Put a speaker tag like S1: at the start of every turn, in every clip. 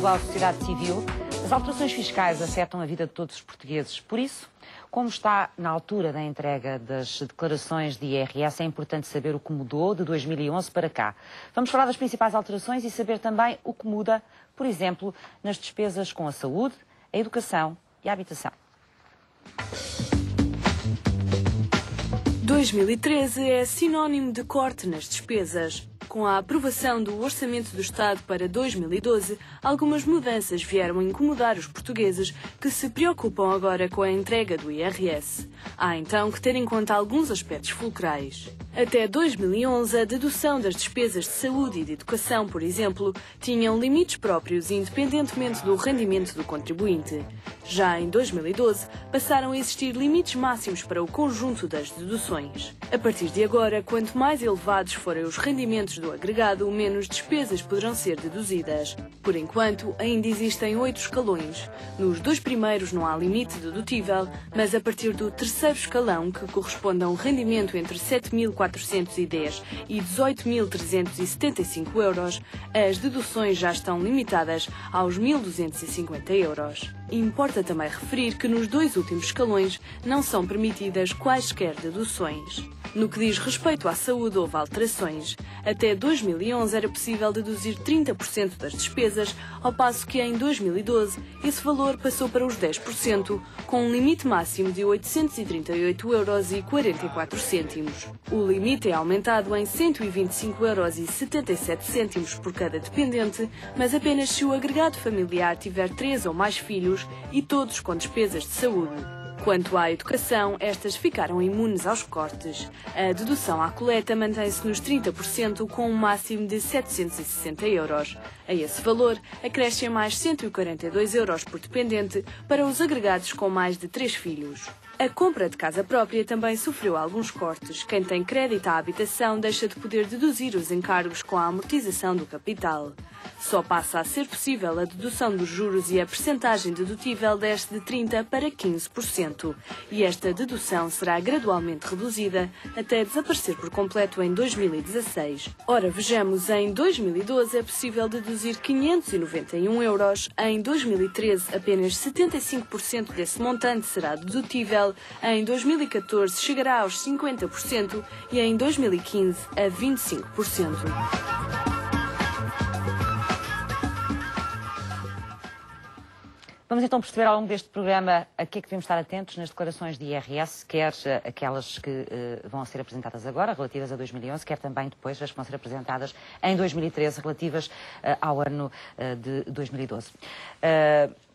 S1: bem-vindo à sociedade civil. As alterações fiscais afetam a vida de todos os portugueses. Por isso, como está na altura da entrega das declarações de IRS, é importante saber o que mudou de 2011 para cá. Vamos falar das principais alterações e saber também o que muda, por exemplo, nas despesas com a saúde, a educação e a habitação.
S2: 2013 é sinónimo de corte nas despesas. Com a aprovação do Orçamento do Estado para 2012, algumas mudanças vieram incomodar os portugueses que se preocupam agora com a entrega do IRS. Há então que ter em conta alguns aspectos fulcrais. Até 2011, a dedução das despesas de saúde e de educação, por exemplo, tinham limites próprios independentemente do rendimento do contribuinte. Já em 2012, passaram a existir limites máximos para o conjunto das deduções. A partir de agora, quanto mais elevados forem os rendimentos do agregado, menos despesas poderão ser deduzidas. Por enquanto, ainda existem 8 escalões. Nos 2 primeiros não há limite dedutível, mas a partir do 3º escalão, que corresponde a um rendimento entre 7.410 e 18.375 euros, as deduções já estão limitadas aos 1.250 euros. Importa também referir que nos 2 últimos escalões não são permitidas quaisquer deduções. No que diz respeito à saúde, houve alterações. Até 2011 era possível deduzir 30% das despesas, ao passo que em 2012 esse valor passou para os 10%, com um limite máximo de 838,44 euros. O limite é aumentado em 125,77 euros por cada dependente, mas apenas se o agregado familiar tiver 3 ou mais filhos e todos com despesas de saúde. Quanto à educação, estas ficaram imunes aos cortes. A dedução à coleta mantém-se nos 30% com um máximo de 760 euros. A esse valor, acrescem mais 142 euros por dependente para os agregados com mais de 3 filhos. A compra de casa própria também sofreu alguns cortes. Quem tem crédito à habitação deixa de poder deduzir os encargos com a amortização do capital. Só passa a ser possível a dedução dos juros e a percentagem dedutível desce de 30% para 15%. E esta dedução será gradualmente reduzida até desaparecer por completo em 2016. Ora, vejamos, em 2012 é possível deduzir 591 euros, em 2013 apenas 75% desse montante será dedutível, em 2014 chegará aos 50% e em 2015 a 25%.
S1: Vamos então perceber ao longo deste programa a que é que devemos estar atentos nas declarações de IRS, quer aquelas que vão ser apresentadas agora, relativas a 2011, quer também depois as que vão ser apresentadas em 2013, relativas ao ano de 2012.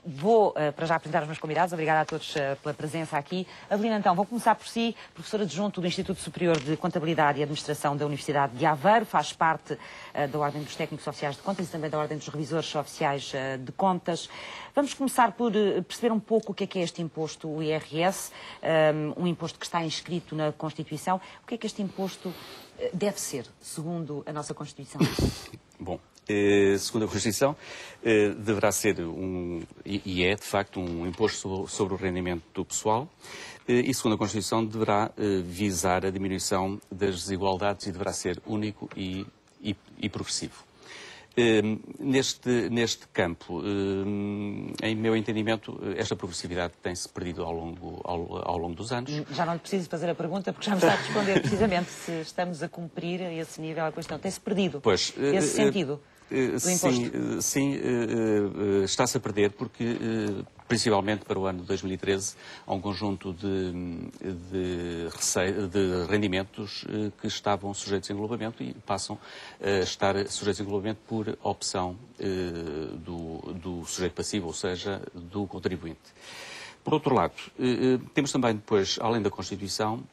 S1: Vou, para já, apresentar os meus convidados. Obrigada a todos pela presença aqui. Avelina, então, vou começar por si, professora adjunto do Instituto Superior de Contabilidade e Administração da Universidade de Aveiro, faz parte da Ordem dos Técnicos Oficiais de Contas e também da Ordem dos Revisores Oficiais de Contas. Vamos começar por perceber um pouco o que é este imposto, o IRS, um imposto que está inscrito na Constituição. O que é que este imposto deve ser, segundo a nossa Constituição?
S3: Bom, segundo a Constituição, deverá ser e é, de facto, um imposto sobre o rendimento do pessoal e, segundo a Constituição, deverá visar a diminuição das desigualdades e deverá ser único e progressivo. Neste campo, em meu entendimento, esta progressividade tem-se perdido ao longo dos anos.
S1: Já não lhe preciso fazer a pergunta, porque já me está a responder precisamente se estamos a cumprir a esse nível a questão. Tem-se perdido esse sentido do imposto?
S3: Sim, está-se a perder porque, principalmente para o ano de 2013, há um conjunto de rendimentos que estavam sujeitos a englobamento e passam a estar sujeitos a englobamento por opção do sujeito passivo, ou seja, do contribuinte. Por outro lado, temos também depois, além da Constituição,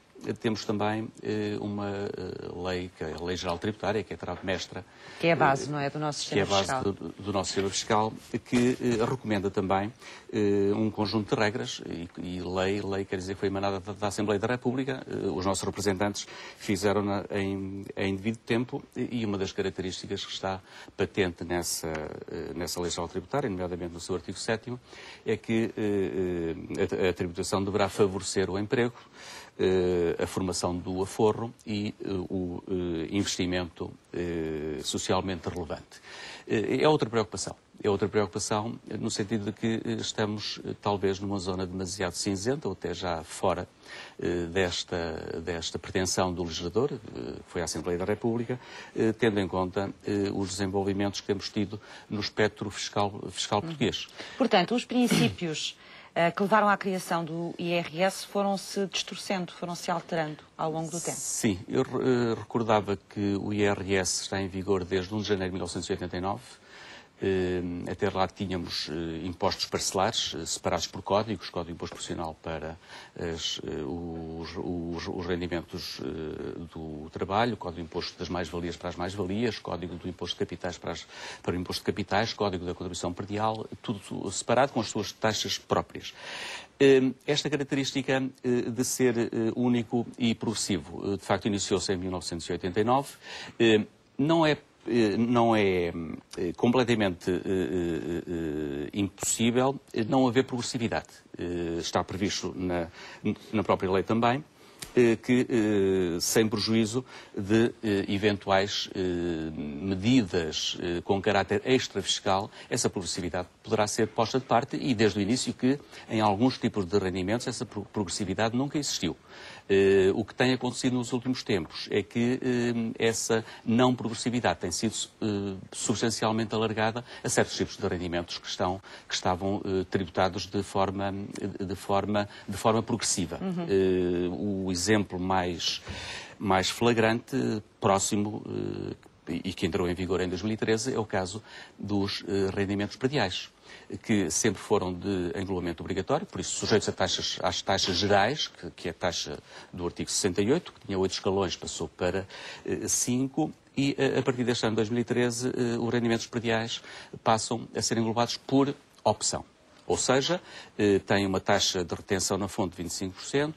S3: temos também uma lei, que é a Lei Geral Tributária, que é a trave mestra. Que é a
S1: base, não é, do nosso sistema fiscal.
S3: Que é a base do nosso sistema fiscal, que recomenda também um conjunto de regras e lei quer dizer que foi emanada da Assembleia da República. Os nossos representantes fizeram-na em devido tempo e uma das características que está patente nessa Lei Geral Tributária, nomeadamente no seu artigo 7º, é que a tributação deverá favorecer o emprego, a formação do aforro e o investimento socialmente relevante. É outra preocupação. é outra preocupação, no sentido de que estamos talvez numa zona demasiado cinzenta, ou até já fora desta pretensão do legislador, que foi a Assembleia da República, tendo em conta os desenvolvimentos que temos tido no espectro fiscal português.
S1: Portanto, os princípios que levaram à criação do IRS foram-se distorcendo, foram-se alterando ao longo do tempo.
S3: Sim, eu recordava que o IRS está em vigor desde 1 de janeiro de 1989. Até lá tínhamos impostos parcelares, separados por códigos, código de imposto profissional para os rendimentos do trabalho, código de imposto das mais-valias para as mais-valias, código do imposto de capitais para o imposto de capitais, código da contribuição predial, tudo separado com as suas taxas próprias. Esta característica de ser único e progressivo, de facto, iniciou-se em 1989, não é completamente impossível não haver progressividade. Está previsto na própria lei também que, sem prejuízo de eventuais medidas com caráter extrafiscal, essa progressividade poderá ser posta de parte e, desde o início, que em alguns tipos de rendimentos essa progressividade nunca existiu. O que tem acontecido nos últimos tempos é que essa não progressividade tem sido substancialmente alargada a certos tipos de rendimentos que estavam tributados de forma progressiva. O exemplo mais flagrante, próximo, e que entrou em vigor em 2013, é o caso dos rendimentos prediais, que sempre foram de englobamento obrigatório, por isso sujeitos às taxas gerais, que é a taxa do artigo 68, que tinha 8 escalões, passou para 5, e a partir deste ano, 2013, os rendimentos prediais passam a ser englobados por opção. Ou seja, tem uma taxa de retenção na fonte de 25%,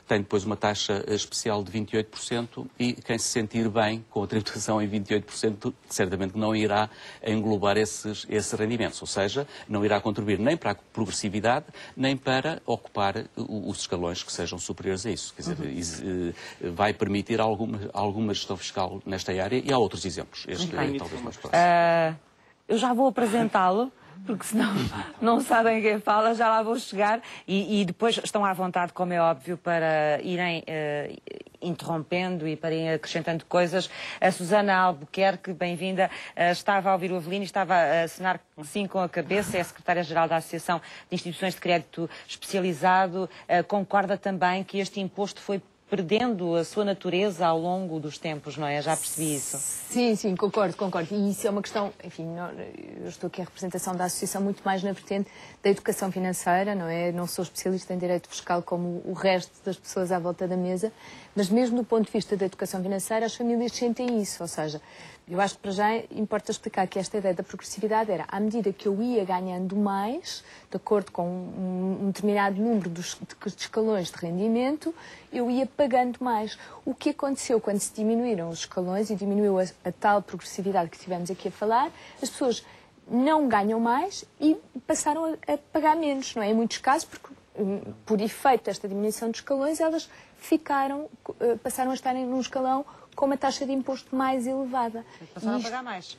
S3: tem depois uma taxa especial de 28% e quem se sentir bem com a tributação em 28% certamente não irá englobar esses rendimentos. Ou seja, não irá contribuir nem para a progressividade, nem para ocupar os escalões que sejam superiores a isso. Quer dizer, vai permitir alguma gestão fiscal nesta área e há outros exemplos. Este é talvez mais próximo.
S1: Eu já vou apresentá-lo, porque senão não sabem quem fala, já lá vou chegar. E depois estão à vontade, como é óbvio, para irem interrompendo e para irem acrescentando coisas. A Susana Albuquerque, bem-vinda, estava a ouvir o Avelino e estava a assinar sim com a cabeça, é a secretária-geral da Associação de Instituições de Crédito Especializado. Concorda também que este imposto foi perdendo a sua natureza ao longo dos tempos, não é? Já percebi isso.
S4: Sim, concordo. E isso é uma questão, enfim, eu estou aqui a representação da Associação muito mais na vertente da educação financeira, não é? Não sou especialista em direito fiscal como o resto das pessoas à volta da mesa, mas mesmo do ponto de vista da educação financeira, as famílias sentem isso, ou seja, eu acho que para já importa explicar que esta ideia da progressividade era, à medida que eu ia ganhando mais, de acordo com um determinado número de escalões de rendimento, eu ia pagando mais. O que aconteceu quando se diminuíram os escalões e diminuiu a tal progressividade que tivemos aqui a falar, as pessoas não ganham mais e passaram a pagar menos, não é? Em muitos casos, porque por efeito desta diminuição de escalões, elas passaram a estarem num escalão com uma taxa de imposto mais elevada.
S1: Passaram a pagar mais.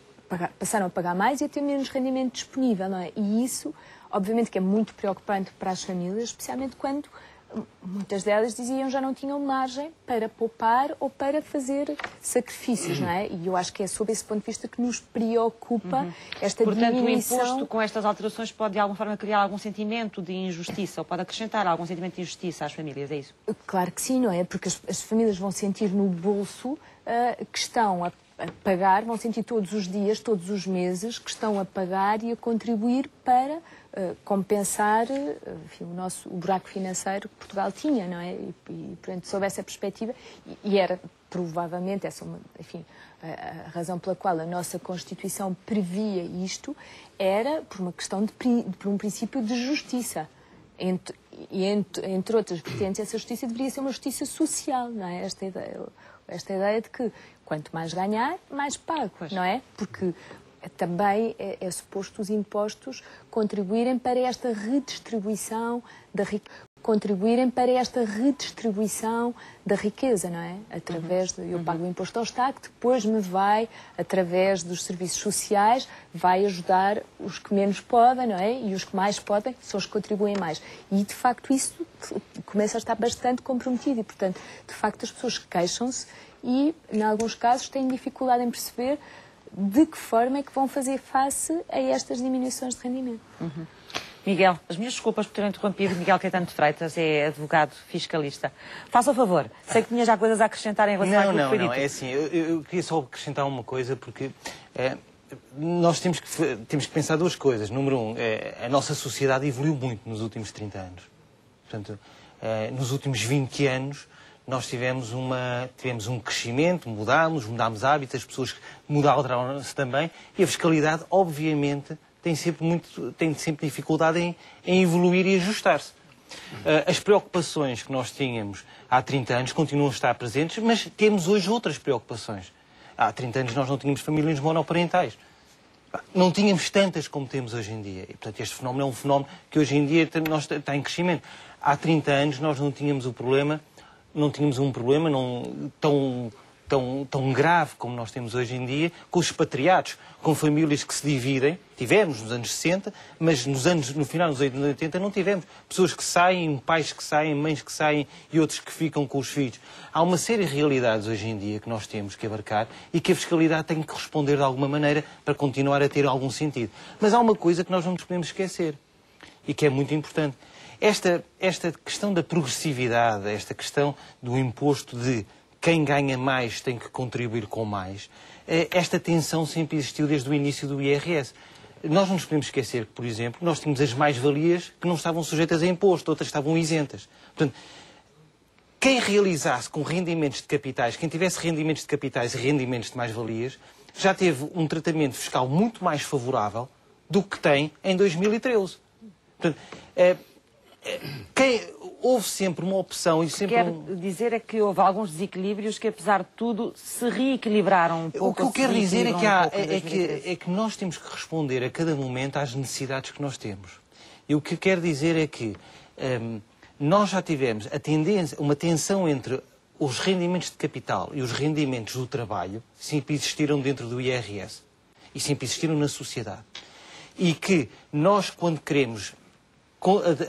S4: Passaram a pagar mais e a ter menos rendimento disponível, não é? E isso, obviamente, que é muito preocupante para as famílias, especialmente quando muitas delas diziam já não tinham margem para poupar ou para fazer sacrifícios, não é? E eu acho que é sob esse ponto de vista que nos preocupa esta diminuição.
S1: Portanto, o imposto com estas alterações pode de alguma forma criar algum sentimento de injustiça ou pode acrescentar algum sentimento de injustiça às famílias, é isso?
S4: Claro que sim, não é? Porque as famílias vão sentir no bolso que estão a pagar, vão sentir todos os dias, todos os meses, que estão a pagar e a contribuir para compensar enfim, o buraco financeiro que Portugal tinha, não é? E portanto, sob essa perspectiva, e era provavelmente essa, enfim, a razão pela qual a nossa Constituição previa isto, era por uma questão por um princípio de justiça. Entre outras vertentes, essa justiça deveria ser uma justiça social, não é? Esta ideia de que quanto mais ganhar, mais pago, não é? Porque também é suposto os impostos contribuírem para esta redistribuição da riqueza. contribuírem para esta redistribuição da riqueza, não é? Através de, eu pago o imposto ao Estado, que depois me vai, através dos serviços sociais, vai ajudar os que menos podem, não é? E os que mais podem são os que contribuem mais. E, de facto, isso começa a estar bastante comprometido e, portanto, de facto, as pessoas queixam-se e, em alguns casos, têm dificuldade em perceber de que forma é que vão fazer face a estas diminuições de rendimento.
S1: Miguel, as minhas desculpas por ter interrompido. Miguel Caetano de Freitas é advogado fiscalista. Faça o favor. Sei que tinha já coisas a acrescentar em relação àquilo que foi dito.
S5: Não, é assim, eu queria só acrescentar uma coisa, porque nós temos que pensar duas coisas. Número um, a nossa sociedade evoluiu muito nos últimos 30 anos. Portanto, nos últimos 20 anos, nós tivemos um crescimento, mudámos hábitos, as pessoas mudaram-se também, e a fiscalidade, obviamente, tem sempre dificuldade em evoluir e ajustar-se. As preocupações que nós tínhamos há 30 anos continuam a estar presentes, mas temos hoje outras preocupações. Há 30 anos nós não tínhamos famílias monoparentais. Não tínhamos tantas como temos hoje em dia. E, portanto, este fenómeno é um fenómeno que hoje em dia está em crescimento. Há 30 anos nós não tínhamos um problema tão grave como nós temos hoje em dia, com os expatriados, com famílias que se dividem. Tivemos nos anos 60, mas no final dos anos 80 não tivemos. Pessoas que saem, pais que saem, mães que saem e outros que ficam com os filhos. Há uma série de realidades hoje em dia que nós temos que abarcar e que a fiscalidade tem que responder de alguma maneira para continuar a ter algum sentido. Mas há uma coisa que nós não nos podemos esquecer e que é muito importante. Esta questão da progressividade, esta questão do imposto de quem ganha mais tem que contribuir com mais, esta tensão sempre existiu desde o início do IRS. Nós não nos podemos esquecer que, por exemplo, nós tínhamos as mais-valias que não estavam sujeitas a imposto, outras estavam isentas. Portanto, quem realizasse com rendimentos de capitais, quem tivesse rendimentos de capitais e rendimentos de mais-valias, já teve um tratamento fiscal muito mais favorável do que tem em 2013. Portanto, houve sempre uma opção e sempre...
S1: Quer dizer é que houve alguns desequilíbrios que, apesar de tudo, se reequilibraram um pouco.
S5: O que eu quero dizer é que nós temos que responder a cada momento às necessidades que nós temos. E o que eu quero dizer é que nós já tivemos uma tensão entre os rendimentos de capital e os rendimentos do trabalho, sempre existiram dentro do IRS e sempre existiram na sociedade. E que nós, quando queremos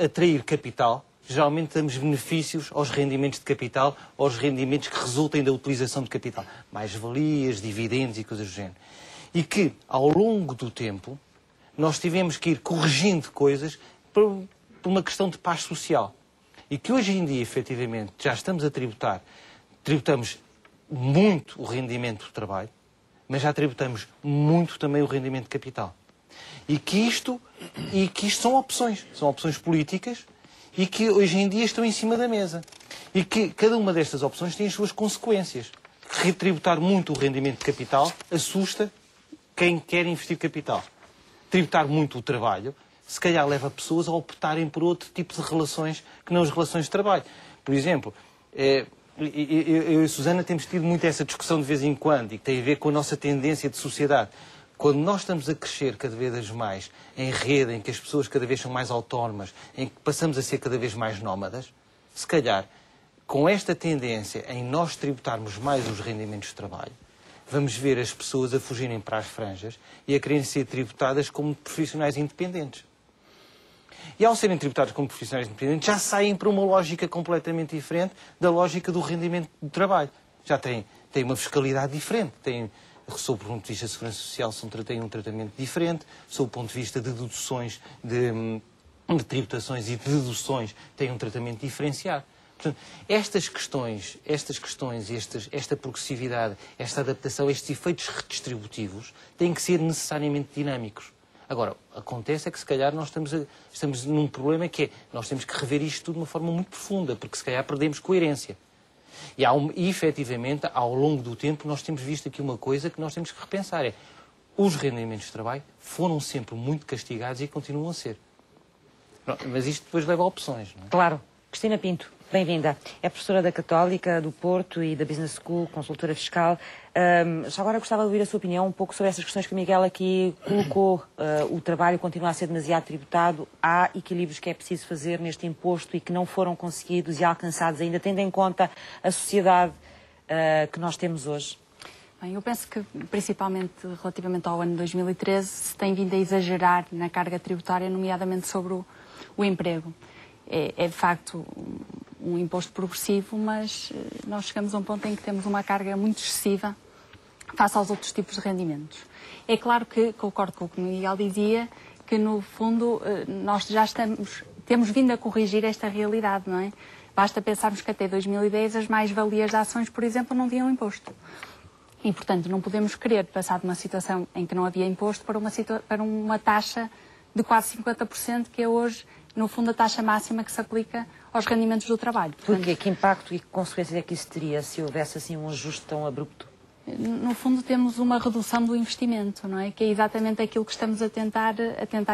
S5: atrair capital, geralmente damos benefícios aos rendimentos de capital, aos rendimentos que resultem da utilização de capital. Mais-valias, dividendos e coisas do género. E que, ao longo do tempo, nós tivemos que ir corrigindo coisas por uma questão de paz social. E que hoje em dia, efetivamente, já estamos a tributamos muito o rendimento do trabalho, mas já tributamos muito também o rendimento de capital. E que isto são opções políticas e que hoje em dia estão em cima da mesa. E que cada uma destas opções tem as suas consequências. Retributar muito o rendimento de capital assusta quem quer investir capital. Tributar muito o trabalho, se calhar leva pessoas a optarem por outro tipo de relações que não as relações de trabalho. Por exemplo, eu e a Susana temos tido muito essa discussão de vez em quando e que tem a ver com a nossa tendência de sociedade. Quando nós estamos a crescer cada vez mais em rede, em que as pessoas cada vez são mais autónomas, em que passamos a ser cada vez mais nómadas, se calhar, com esta tendência em nós tributarmos mais os rendimentos de trabalho, vamos ver as pessoas a fugirem para as franjas e a quererem ser tributadas como profissionais independentes. E ao serem tributados como profissionais independentes, já saem para uma lógica completamente diferente da lógica do rendimento do trabalho. Já têm uma fiscalidade diferente, sob o ponto de vista da segurança social, tem um tratamento diferente, sob o ponto de vista de deduções, de tributações e de deduções, tem um tratamento diferenciado. Portanto, estas questões, esta progressividade, esta adaptação, estes efeitos redistributivos, têm que ser necessariamente dinâmicos. Agora, acontece é que se calhar nós estamos num problema que é, nós temos que rever isto tudo de uma forma muito profunda, porque se calhar perdemos coerência. E efetivamente, ao longo do tempo, nós temos visto aqui uma coisa que nós temos que repensar. Os rendimentos de trabalho foram sempre muito castigados e continuam a ser. Mas isto depois leva a opções, não é?
S1: Claro. Cristina Pinto, bem-vinda. É professora da Católica, do Porto e da Business School, consultora fiscal. Já agora gostava de ouvir a sua opinião um pouco sobre essas questões que o Miguel aqui colocou. O trabalho continua a ser demasiado tributado. Há equilíbrios que é preciso fazer neste imposto e que não foram conseguidos e alcançados ainda, tendo em conta a sociedade que nós temos hoje.
S6: Bem, eu penso que, principalmente relativamente ao ano 2013, se tem vindo a exagerar na carga tributária, nomeadamente sobre o emprego. É de facto um imposto progressivo, mas nós chegamos a um ponto em que temos uma carga muito excessiva face aos outros tipos de rendimentos. É claro que, concordo com o que o Miguel dizia, que no fundo nós já temos vindo a corrigir esta realidade, não é? Basta pensarmos que até 2010 as mais-valias de ações, por exemplo, não tinham imposto. E, portanto, não podemos querer passar de uma situação em que não havia imposto para uma taxa de quase 50%, que é hoje, no fundo, a taxa máxima que se aplica aos rendimentos do trabalho.
S1: Porquê? Que impacto e que consequências é que isso teria se houvesse assim um ajuste tão abrupto?
S6: No fundo, temos uma redução do investimento, não é? Que é exatamente aquilo que estamos a tentar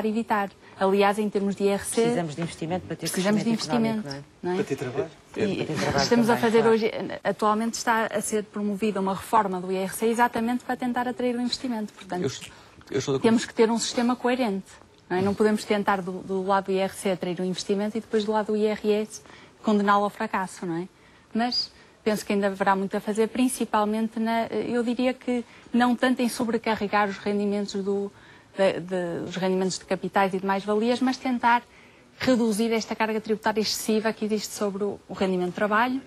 S6: evitar. Aliás, em termos de IRC...
S1: Precisamos de investimento para ter crescimento económico, não é?
S5: Para ter trabalho.
S6: Estamos a fazer hoje, atualmente está a ser promovida uma reforma do IRC exatamente para tentar atrair o investimento. Portanto, temos que ter um sistema coerente. Não podemos tentar do lado do IRC atrair o investimento e depois do lado do IRS condená-lo ao fracasso, não é? Mas penso que ainda haverá muito a fazer, principalmente, eu diria que não tanto em sobrecarregar os rendimentos, os rendimentos de capitais e de mais-valias, mas tentar reduzir esta carga tributária excessiva que existe sobre o rendimento de trabalho.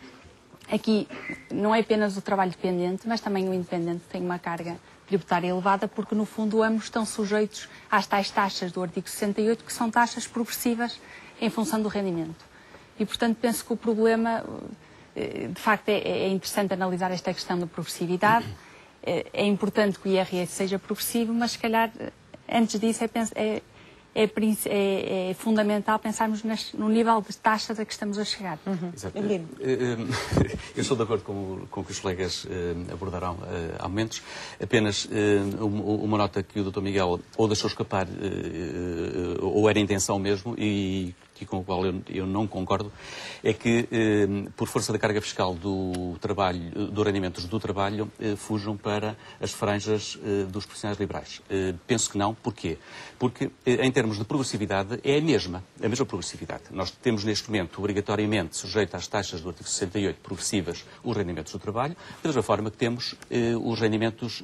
S6: Aqui não é apenas o trabalho dependente, mas também o independente tem uma carga tributária elevada, porque no fundo ambos estão sujeitos às tais taxas do artigo 68, que são taxas progressivas em função do rendimento. E, portanto, penso que o problema, de facto, é interessante analisar esta questão da progressividade. É importante que o IRS seja progressivo, mas se calhar, antes disso, é fundamental pensarmos no nível de taxas a que estamos a chegar.
S3: Eu estou de acordo com o que os colegas abordaram há momentos. Apenas uma nota que o Dr. Miguel ou deixou escapar, ou era intenção mesmo, e com o qual eu não concordo, é que, por força da carga fiscal do trabalho, dos rendimentos do trabalho, fujam para as franjas dos profissionais liberais. Penso que não. Porquê? Porque, em termos de progressividade, é a mesma progressividade. Nós temos, neste momento, obrigatoriamente, sujeito às taxas do artigo 68 progressivas, os rendimentos do trabalho, da mesma forma que temos os rendimentos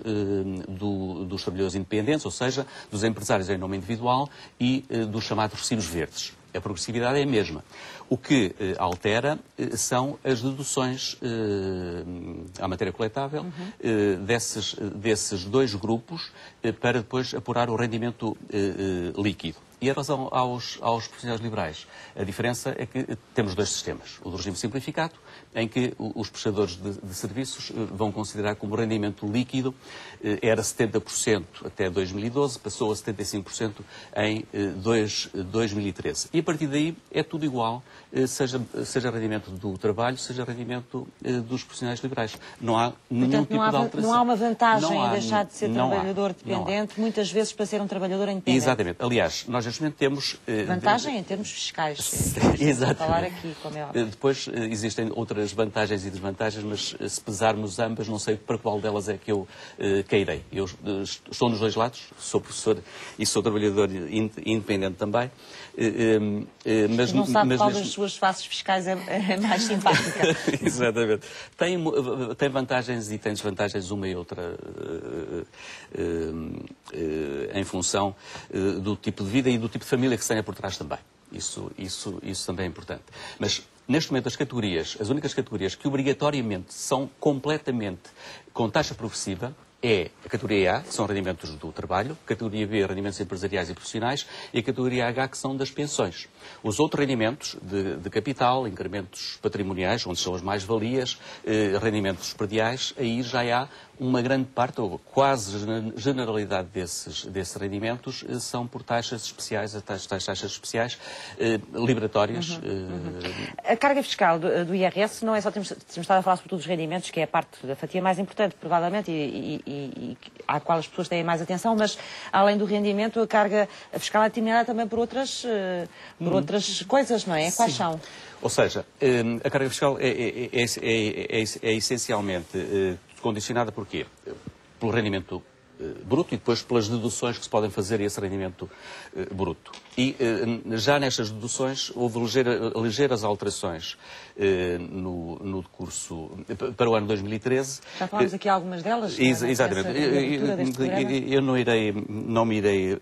S3: dos trabalhadores independentes, ou seja, dos empresários em nome individual e dos chamados recibos verdes. A progressividade é a mesma. O que altera são as deduções à matéria coletável desses dois grupos para depois apurar o rendimento líquido. E em relação aos profissionais liberais, a diferença é que temos dois sistemas. O do regime simplificado, em que os prestadores de serviços vão considerar como rendimento líquido, era 70% até 2012, passou a 75% em 2013. E a partir daí é tudo igual, seja rendimento do trabalho, seja rendimento dos profissionais liberais. Não há nenhum tipo de alteração.
S1: Não há uma vantagem em deixar de ser trabalhador dependente, muitas vezes para ser um trabalhador independente.
S3: Exatamente. Aliás, nós neste momento temos...
S1: Vantagem em termos fiscais.
S3: Exatamente.
S1: Falar aqui, como é óbvio.
S3: Depois existem outras vantagens e desvantagens, mas se pesarmos ambas, não sei para qual delas é que eu cairei. Eu estou nos dois lados, sou professor e sou trabalhador independente também.
S1: Mas não sabe qual das suas faces fiscais é mais simpática.
S3: Exatamente. Tem vantagens e tem desvantagens, uma e outra, em função do tipo de vida e do tipo de família que se tenha por trás também. Isso também é importante. Mas, neste momento, as únicas categorias que obrigatoriamente são completamente com taxa progressiva é a categoria A, que são rendimentos do trabalho, a categoria B, rendimentos empresariais e profissionais, e a categoria H, que são das pensões. Os outros rendimentos de capital, incrementos patrimoniais, onde são as mais-valias, rendimentos prediais, aí já há uma grande parte, ou quase generalidade desses rendimentos, são por taxas especiais, as taxas especiais liberatórias.
S1: A carga fiscal do IRS não é só, temos estado a falar sobretudo dos rendimentos, que é a parte da fatia mais importante, provavelmente, e à qual as pessoas têm mais atenção, mas além do rendimento, a carga fiscal é determinada também por outras coisas, não é? Quais são?
S3: Ou seja, a carga fiscal é essencialmente condicionada por quê? Pelo rendimento bruto e depois pelas deduções que se podem fazer a esse rendimento bruto. E já nestas deduções houve ligeiras alterações no decurso para o ano 2013.
S1: Já falámos aqui algumas delas?
S3: Exatamente. Eu não me irei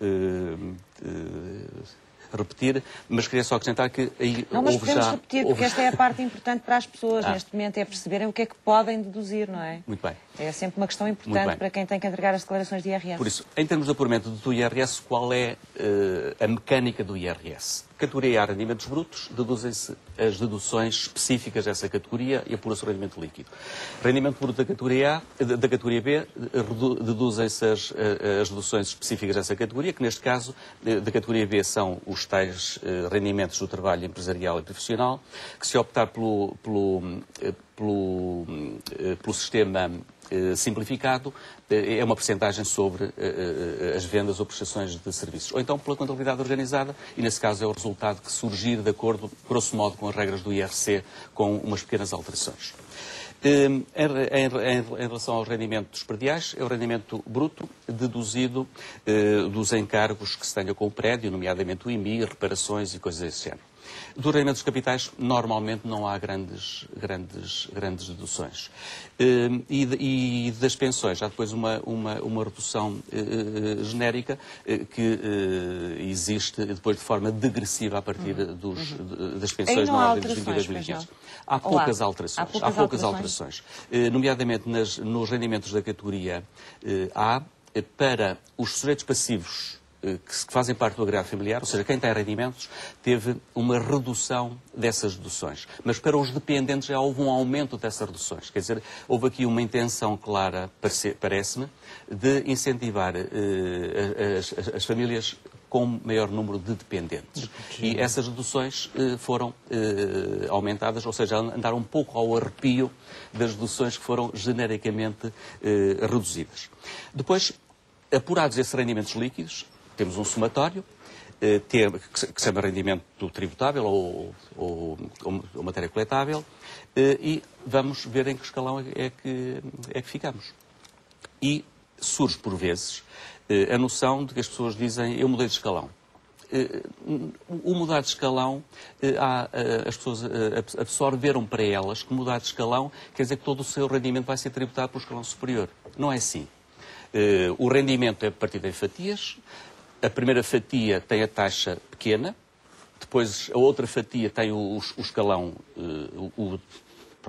S3: repetir, mas queria só acrescentar que aí
S1: não, mas podemos repetir, porque esta é a parte importante para as pessoas neste momento, é perceberem o que é que podem deduzir, não é?
S3: Muito bem.
S1: É sempre uma questão importante para quem tem que entregar as declarações de IRS.
S3: Por isso, em termos de apuramento do IRS, qual é a mecânica do IRS? Categoria A, rendimentos brutos, deduzem-se as deduções específicas dessa categoria e apura-se o rendimento líquido. Rendimento bruto da categoria A, da categoria B, deduzem-se as deduções específicas dessa categoria, que neste caso, da categoria B, são os tais rendimentos do trabalho empresarial e profissional, que se optar pelo sistema simplificado, é uma percentagem sobre as vendas ou prestações de serviços. Ou então pela contabilidade organizada, e nesse caso é o resultado que surgir de acordo, grosso modo, com as regras do IRC, com umas pequenas alterações. Em relação aos rendimentos prediais, é o rendimento bruto deduzido dos encargos que se tenha com o prédio, nomeadamente o IMI, reparações e coisas desse género. Dos rendimentos capitais, normalmente não há grandes deduções. E das pensões, há depois uma redução genérica que existe depois de forma degressiva a partir das pensões na ordem dos 22.500. Há poucas alterações. Nomeadamente nos rendimentos da categoria A, para os sujeitos passivos que fazem parte do agregado familiar, ou seja, quem tem rendimentos, teve uma redução dessas deduções. Mas para os dependentes já houve um aumento dessas reduções. Quer dizer, houve aqui uma intenção clara, parece-me, de incentivar as famílias com maior número de dependentes. E essas reduções foram aumentadas, ou seja, andaram um pouco ao arrepio das deduções que foram genericamente reduzidas. Depois, apurados esses rendimentos líquidos, temos um somatório, que se chama rendimento tributável ou matéria coletável, e vamos ver em que escalão é que ficamos. E surge, por vezes, a noção de que as pessoas dizem, eu mudei de escalão. O mudar de escalão, as pessoas absorveram para elas que mudar de escalão quer dizer que todo o seu rendimento vai ser tributado pelo escalão superior. Não é assim. O rendimento é partido em fatias. A primeira fatia tem a taxa pequena, depois a outra fatia tem o escalão,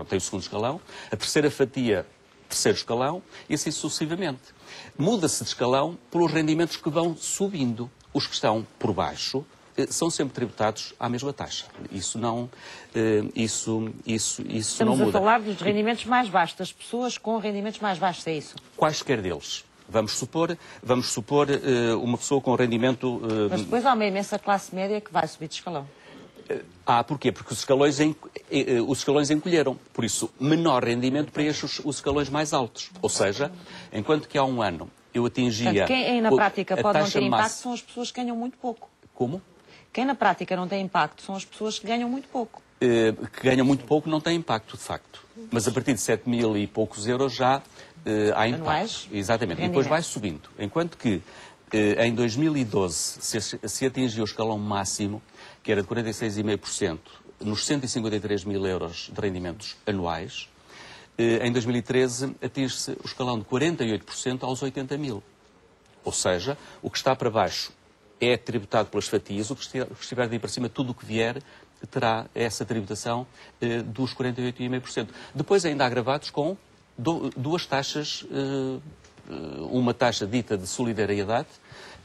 S3: tem o segundo escalão, a terceira fatia, terceiro escalão, e assim sucessivamente. Muda-se de escalão pelos rendimentos que vão subindo. Os que estão por baixo são sempre tributados à mesma taxa. Isso não muda.
S1: Estamos a falar dos rendimentos mais baixos, das pessoas com rendimentos mais baixos, é isso?
S3: Quaisquer deles. Vamos supor uma pessoa com rendimento...
S1: Mas depois há uma imensa classe média que vai subir de escalão.
S3: Porquê? Porque os escalões encolheram. Por isso, menor rendimento preenche os escalões mais altos. Ou seja, enquanto que há um ano eu atingia...
S1: Portanto, quem na prática pode não ter impacto são as pessoas que ganham muito pouco.
S3: Como?
S1: Quem na prática não tem impacto são as pessoas que ganham muito pouco.
S3: Que ganham muito pouco não tem impacto, de facto. Mas a partir de 7.000 e poucos euros já... há impacto. Anuais? Exatamente. E depois vai subindo. Enquanto que em 2012 se atingiu o escalão máximo, que era de 46,5%, nos 153.000 euros de rendimentos anuais, em 2013 atinge-se o escalão de 48% aos 80.000. Ou seja, o que está para baixo é tributado pelas fatias, o que estiver de para cima, tudo o que vier, terá essa tributação dos 48,5%. Depois ainda agravados com duas taxas, uma taxa dita de solidariedade,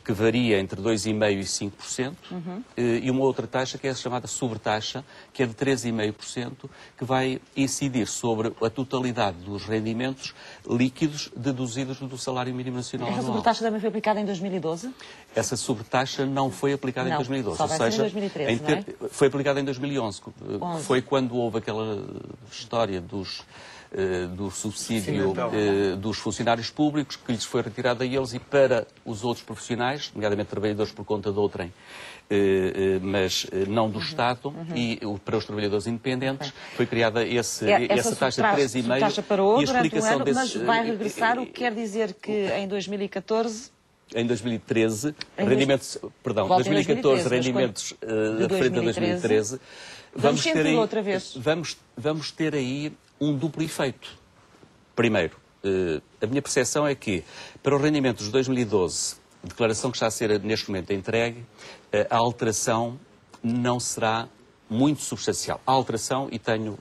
S3: que varia entre 2,5% e 5%, e uma outra taxa que é a chamada sobretaxa, que é de 3,5%, que vai incidir sobre a totalidade dos rendimentos líquidos deduzidos do salário mínimo nacional anual.
S1: Essa sobretaxa também foi aplicada em 2012?
S3: Essa sobretaxa não foi aplicada em 2012.
S1: Só vai ser em 2013, não é?
S3: Foi aplicada em 2011, que foi quando houve aquela história dos do subsídio dos funcionários públicos, que lhes foi retirado a eles, e para os outros profissionais, nomeadamente trabalhadores por conta de outrem, mas não do Estado, e para os trabalhadores independentes, foi criada essa taxa de 3,5%.
S1: Taxa parou durante um ano, mas vai regressar, o que quer dizer que em 2014...
S3: Em 2013, rendimentos, perdão, 2014, rendimentos referente a 2013, vamos ter aí um duplo efeito. Primeiro, a minha percepção é que, para os rendimentos de 2012, declaração que está a ser neste momento entregue, a alteração não será muito substancial. Há alteração, e tenho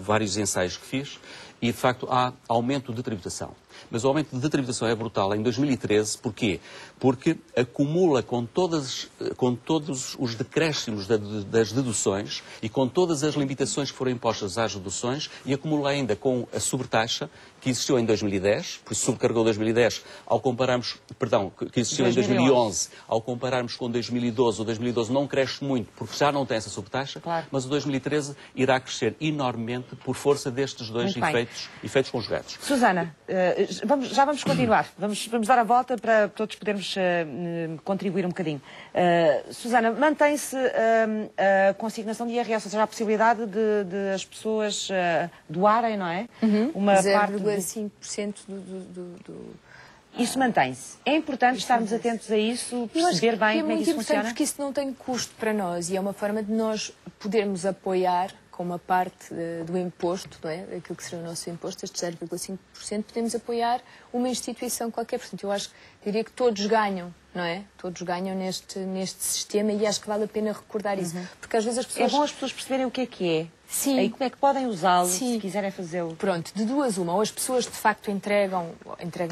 S3: vários ensaios que fiz, e de facto há aumento de tributação. Mas o aumento de tributação é brutal em 2013. Porquê? Porque acumula com todos os decréscimos das deduções e com todas as limitações que foram impostas às deduções, e acumula ainda com a sobretaxa que existiu em 2010, por isso subcarregou 2010, ao compararmos, perdão, que existiu em 2011, ao compararmos com 2012, o 2012 não cresce muito porque já não tem essa sobretaxa, claro, mas o 2013 irá crescer enormemente por força destes dois efeitos conjugados.
S1: Susana, já vamos continuar, vamos dar a volta para todos podermos contribuir um bocadinho. Susana, mantém-se a consignação de IRS, ou seja, a possibilidade de as pessoas doarem, não é?
S4: Uma parte 0,5% do...
S1: Isso mantém-se. É importante estarmos atentos a isso, perceber bem como é que isso funciona?
S4: Porque isso não tem custo para nós e é uma forma de nós podermos apoiar com uma parte do imposto, não é? Aquilo que será o nosso imposto, este 0,5%, podemos apoiar uma instituição qualquer. Portanto, eu diria que todos ganham, não é? Todos ganham neste sistema, e acho que vale a pena recordar isso. Porque às vezes as pessoas...
S1: É bom as pessoas perceberem o que é.
S4: Sim.
S1: E como é que podem usá-lo, se quiserem fazê-lo.
S4: Pronto, de duas uma. Ou as pessoas de facto entregam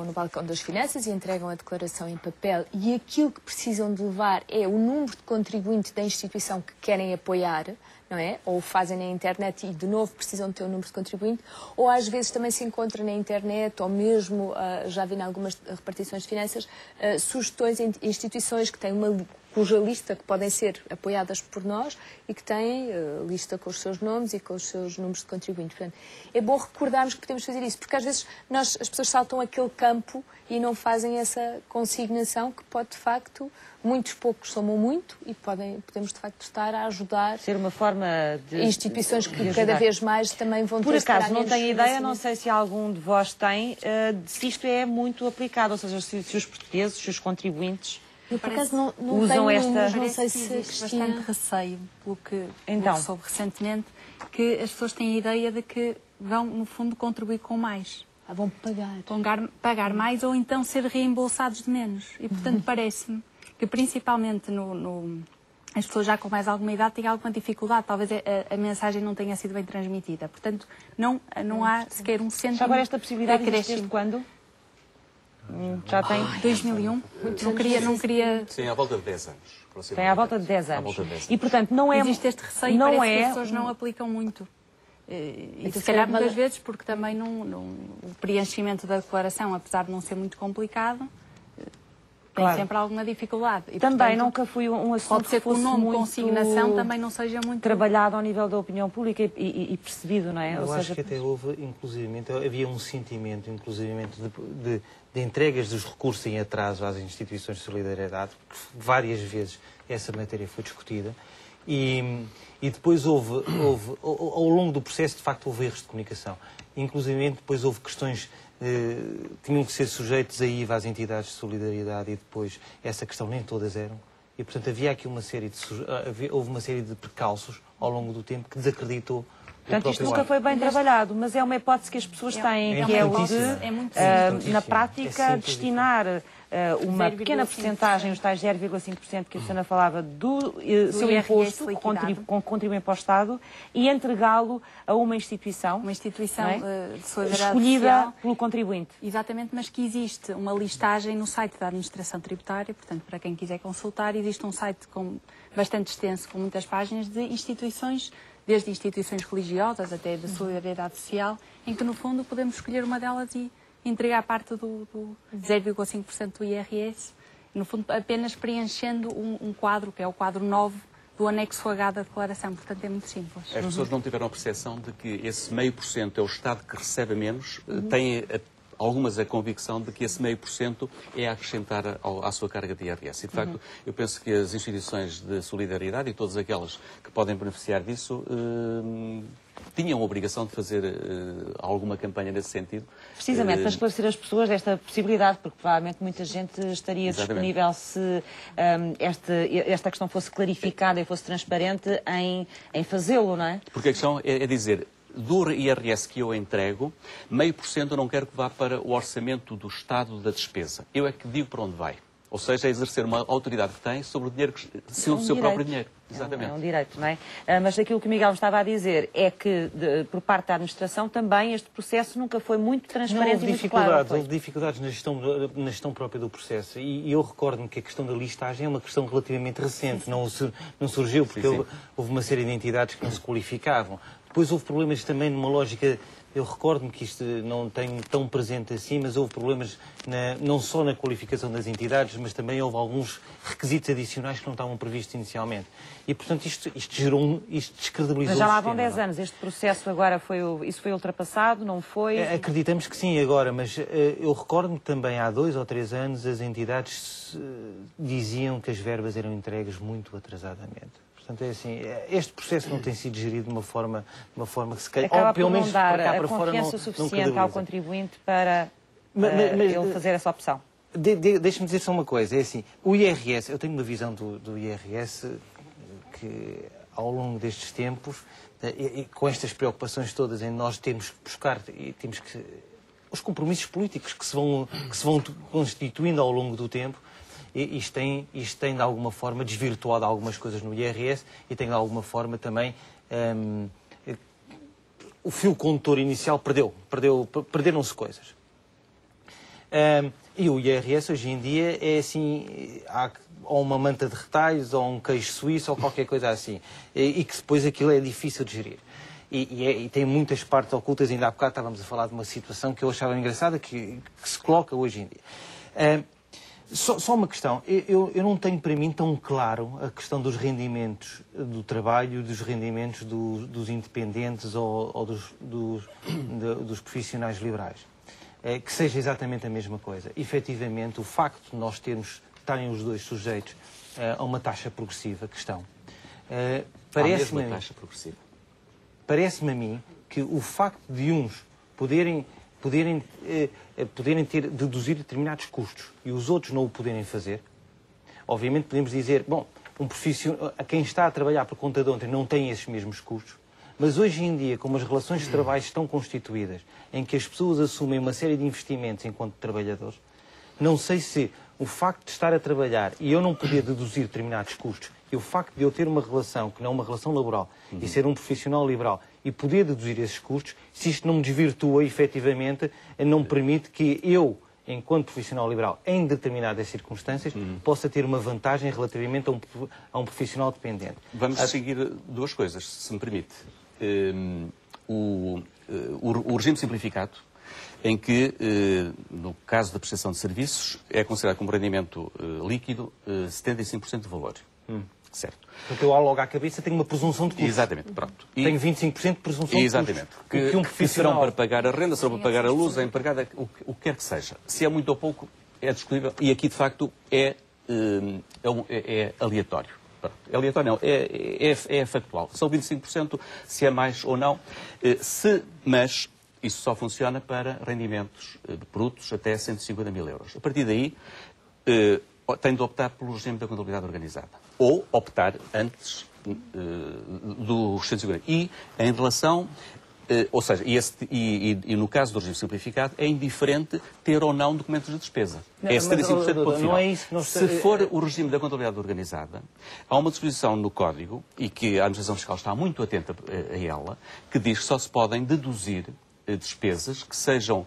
S4: no balcão das finanças e entregam a declaração em papel, e aquilo que precisam de levar é o número de contribuinte da instituição que querem apoiar, não é? Ou fazem na internet e de novo precisam de ter o número de contribuinte, ou às vezes também se encontra na internet, ou mesmo, já vi em algumas repartições de finanças, sugestões em instituições que têm cuja lista que podem ser apoiadas por nós e que têm lista com os seus nomes e com os seus números de contribuintes. Portanto, é bom recordarmos que podemos fazer isso, porque às vezes as pessoas saltam aquele campo e não fazem essa consignação que pode, de facto, muitos poucos somam muito, e podemos, de facto, estar a ajudar...
S1: Ser uma forma de...
S4: instituições que cada vez mais também vão ter...
S1: Por acaso, não tenho ideia, não sei se algum de vós tem, se isto é muito aplicado, ou seja, se os portugueses, se os contribuintes...
S4: Eu, por acaso, não
S1: usam esta...
S6: Não sei se existe bastante receio, pelo que soube recentemente, que as pessoas têm a ideia de que vão, no fundo, contribuir com mais.
S4: Vão pagar.
S6: Vão pagar mais, ou então ser reembolsados de menos. E, portanto, parece-me que, principalmente as pessoas já com mais alguma idade têm alguma dificuldade. Talvez a mensagem não tenha sido bem transmitida. Portanto, não há sequer um cêntimo.
S1: Já agora esta possibilidade existe desde quando? Já tem
S6: 2001. Não queria...
S3: Sim, à volta de 10 anos.
S1: Tem à volta de 10 anos. E, portanto, não é...
S6: Existe este receio,
S1: não
S6: parece que as pessoas não aplicam muito. E se calhar muitas vezes, porque também o preenchimento da declaração, apesar de não ser muito complicado, tem sempre alguma dificuldade. E,
S1: também
S6: portanto,
S1: nunca fui um assunto
S6: pode ser que o nome consignação também não seja muito
S1: trabalhado ao nível da opinião pública e percebido, não é?
S5: Eu acho que até houve, inclusivamente, havia um sentimento, inclusivamente, de entregas dos recursos em atraso às instituições de solidariedade, porque várias vezes essa matéria foi discutida, e depois houve, ao longo do processo, de facto, houve erros de comunicação. Inclusivamente, depois houve questões... tinham que ser sujeitos a IVA às entidades de solidariedade, e depois essa questão nem todas eram. E, portanto, houve uma série de percalços ao longo do tempo que desacreditou.
S1: Portanto, isto nunca foi bem trabalhado, mas é uma hipótese que as pessoas têm, que é o de, na prática, destinar uma pequena porcentagem, os tais 0,5% que a Susana falava, do seu imposto, com contribuinte para o Estado, e entregá-lo a uma instituição
S6: de solidariedade
S1: escolhida
S6: social,
S1: pelo contribuinte.
S6: Exatamente, mas que existe uma listagem no site da Administração Tributária, portanto, para quem quiser consultar, existe um site bastante extenso, com muitas páginas, de instituições, desde instituições religiosas até de solidariedade social, em que, no fundo, podemos escolher uma delas e entregar parte do 0,5% do IRS, no fundo, apenas preenchendo um quadro, que é o quadro 9 do anexo H da declaração, portanto é muito simples.
S3: As pessoas não tiveram a percepção de que esse 0,5% é o Estado que recebe menos, têm algumas a convicção de que esse 0,5% é a acrescentar à sua carga de IRS. E, de facto, eu penso que as instituições de solidariedade e todas aquelas que podem beneficiar disso tinham a obrigação de fazer alguma campanha nesse sentido.
S1: Precisamente para esclarecer as pessoas desta possibilidade, porque provavelmente muita gente estaria disponível se esta questão fosse clarificada e fosse transparente em fazê-lo, não é?
S3: Porque a questão é dizer, do IRS que eu entrego, 0,5% eu não quero que vá para o orçamento do Estado da despesa. Eu é que digo para onde vai. Ou seja, é exercer uma autoridade que tem sobre o dinheiro, o seu próprio dinheiro. Exatamente.
S1: É um direito, não é? Mas aquilo que o Miguel me estava a dizer é que, por parte da administração, também este processo nunca foi muito transparente e muito claro.
S5: Houve dificuldades na gestão própria do processo. E eu recordo-me que a questão da listagem é uma questão relativamente recente. Sim. Não surgiu porque houve uma série de entidades que não se qualificavam. Depois houve problemas também numa lógica. Eu recordo-me que isto não tenho tão presente assim, mas houve problemas não só na qualificação das entidades, mas também houve alguns requisitos adicionais que não estavam previstos inicialmente. E, portanto, isto descredibilizou.
S1: Mas já lá vão 10 anos. Este processo agora isso foi ultrapassado, não foi?
S5: Acreditamos que sim agora, mas eu recordo-me também há 2 ou 3 anos as entidades diziam que as verbas eram entregues muito atrasadamente. Portanto, é assim, este processo não tem sido gerido de uma forma que se calhar,
S1: acaba
S5: pelo menos
S1: por não dar
S5: para cá
S1: a
S5: para fora,
S1: confiança suficiente ao contribuinte para ele fazer essa opção.
S5: Deixe-me dizer só uma coisa, é assim, o IRS, eu tenho uma visão do IRS que ao longo destes tempos, e com estas preocupações todas em nós termos que buscar, os compromissos políticos que se vão constituindo ao longo do tempo, isto tem de alguma forma desvirtuado algumas coisas no IRS e tem de alguma forma também o fio condutor inicial perderam-se coisas. E o IRS hoje em dia é assim, há ou uma manta de retalhos ou um queijo suíço ou qualquer coisa assim, e que depois aquilo é difícil de gerir. E tem muitas partes ocultas. Ainda há bocado estávamos a falar de uma situação que eu achava engraçada que se coloca hoje em dia. Só uma questão. Eu não tenho para mim tão claro a questão dos rendimentos do trabalho, dos rendimentos dos independentes ou dos profissionais liberais. Que seja exatamente a mesma coisa. Efetivamente, o facto de nós estarem os dois sujeitos a uma taxa progressiva, parece-me a mim que o facto de uns poderem deduzir determinados custos e os outros não o poderem fazer, obviamente podemos dizer, bom, a quem está a trabalhar por conta de ontem não tem esses mesmos custos, mas hoje em dia, como as relações de trabalho estão constituídas, em que as pessoas assumem uma série de investimentos enquanto trabalhadores, não sei se o facto de estar a trabalhar e eu não poder deduzir determinados custos e o facto de eu ter uma relação que não é uma relação laboral e ser um profissional liberal e poder deduzir esses custos, se isto não me desvirtua efetivamente, não me permite que eu, enquanto profissional liberal, em determinadas circunstâncias, possa ter uma vantagem relativamente a um profissional dependente.
S3: Vamos seguir duas coisas, se me permite. O regime simplificado, em que, no caso da prestação de serviços, é considerado como rendimento líquido 75% de valor. Certo.
S5: Porque eu, logo à cabeça, tenho uma presunção de custo.
S3: Exatamente, pronto.
S5: Tenho 25% de presunção de custo.
S3: Exatamente. Que serão para pagar a renda, serão para pagar a luz, a empregada, o que quer que seja. Se é muito ou pouco, é discutível. E aqui, de facto, é aleatório. Pronto. É aleatório, não. É factual. São 25%, se é mais ou não. Mas isso só funciona para rendimentos de produtos até 150 mil euros. A partir daí, tem de optar pelo regime da contabilidade organizada. Ou optar antes dos 150. E em relação, ou seja, e no caso do regime simplificado, é indiferente ter ou não documentos de despesa.
S5: Não,
S3: é 75% do ponto final.
S5: Não é isso que nós...
S3: Se for o regime da contabilidade organizada, há uma disposição no Código, e que a Administração Fiscal está muito atenta a ela, que diz que só se podem deduzir despesas que sejam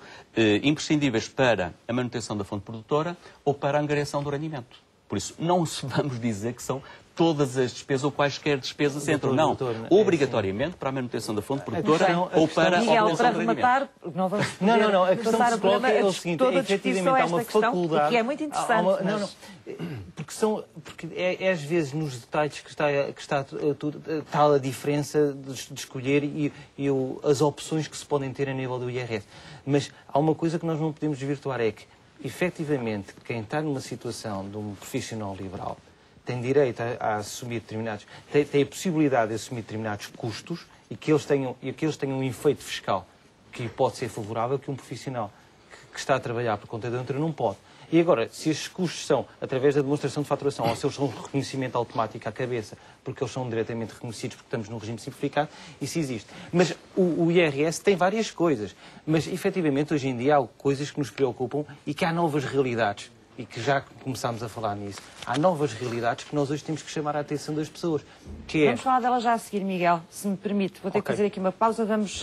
S3: imprescindíveis para a manutenção da fonte produtora ou para a angariação do rendimento. Por isso, não vamos dizer que são todas as despesas ou quaisquer despesas entram. Não, obrigatoriamente para a manutenção da fonte produtora ou para a obtenção de rendimento.
S1: Não vamos
S5: não, a questão que se coloca é o seguinte, efetivamente há uma faculdade...
S1: que é muito interessante.
S5: porque é às vezes nos detalhes que está tal a diferença de escolher e as opções que se podem ter a nível do IRS. Mas há uma coisa que nós não podemos desvirtuar, é que, efetivamente, quem está numa situação de um profissional liberal tem direito a assumir determinados, tem a possibilidade de assumir determinados custos e que eles tenham um efeito fiscal que pode ser favorável, que um profissional que está a trabalhar por conta de outra não pode. E agora, se estes custos são através da demonstração de faturação ou se eles são reconhecimento automático à cabeça, porque eles são diretamente reconhecidos porque estamos num regime simplificado, isso existe. Mas o IRS tem várias coisas. Mas, efetivamente, hoje em dia há coisas que nos preocupam e que há novas realidades. E que já começámos a falar nisso. Há novas realidades que nós hoje temos que chamar a atenção das pessoas.
S1: Vamos falar dela já a seguir, Miguel, se me permite. Vou ter que fazer aqui uma pausa. Vamos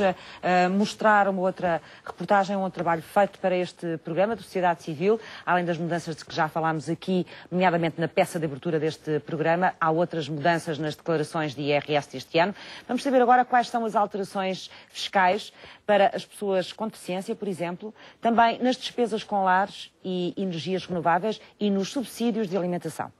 S1: mostrar uma outra reportagem, um outro trabalho feito para este programa de sociedade civil. Além das mudanças de que já falámos aqui, nomeadamente na peça de abertura deste programa, há outras mudanças nas declarações de IRS deste ano. Vamos saber agora quais são as alterações fiscais para as pessoas com deficiência, por exemplo, também nas despesas com lares e energias renováveis e nos subsídios de alimentação.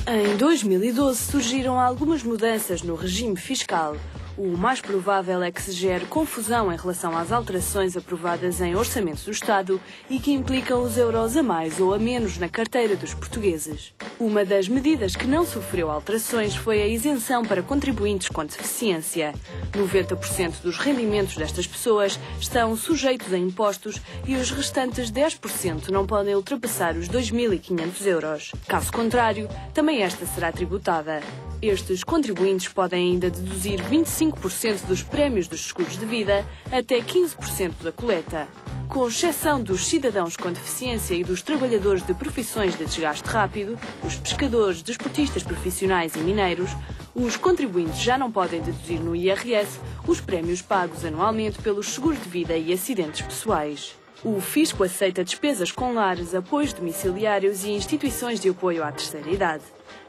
S2: Em 2012 surgiram algumas mudanças no regime fiscal. O mais provável é que se gere confusão em relação às alterações aprovadas em orçamentos do Estado e que implicam os euros a mais ou a menos na carteira dos portugueses. Uma das medidas que não sofreu alterações foi a isenção para contribuintes com deficiência. 90% dos rendimentos destas pessoas estão sujeitos a impostos e os restantes 10% não podem ultrapassar os 2.500 euros. Caso contrário, também esta será tributada. Estes contribuintes podem ainda deduzir 25% dos prémios dos seguros de vida até 15% da coleta. Com exceção dos cidadãos com deficiência e dos trabalhadores de profissões de desgaste rápido, os pescadores, desportistas profissionais e mineiros, os contribuintes já não podem deduzir no IRS os prémios pagos anualmente pelos seguros de vida e acidentes pessoais. O fisco aceita despesas com lares, apoios domiciliários e instituições de apoio à terceira idade.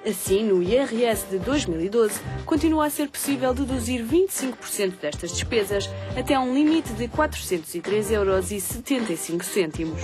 S2: Assim, no IRS de 2012, continua a ser possível deduzir 25% destas despesas até um limite de 403,75 €.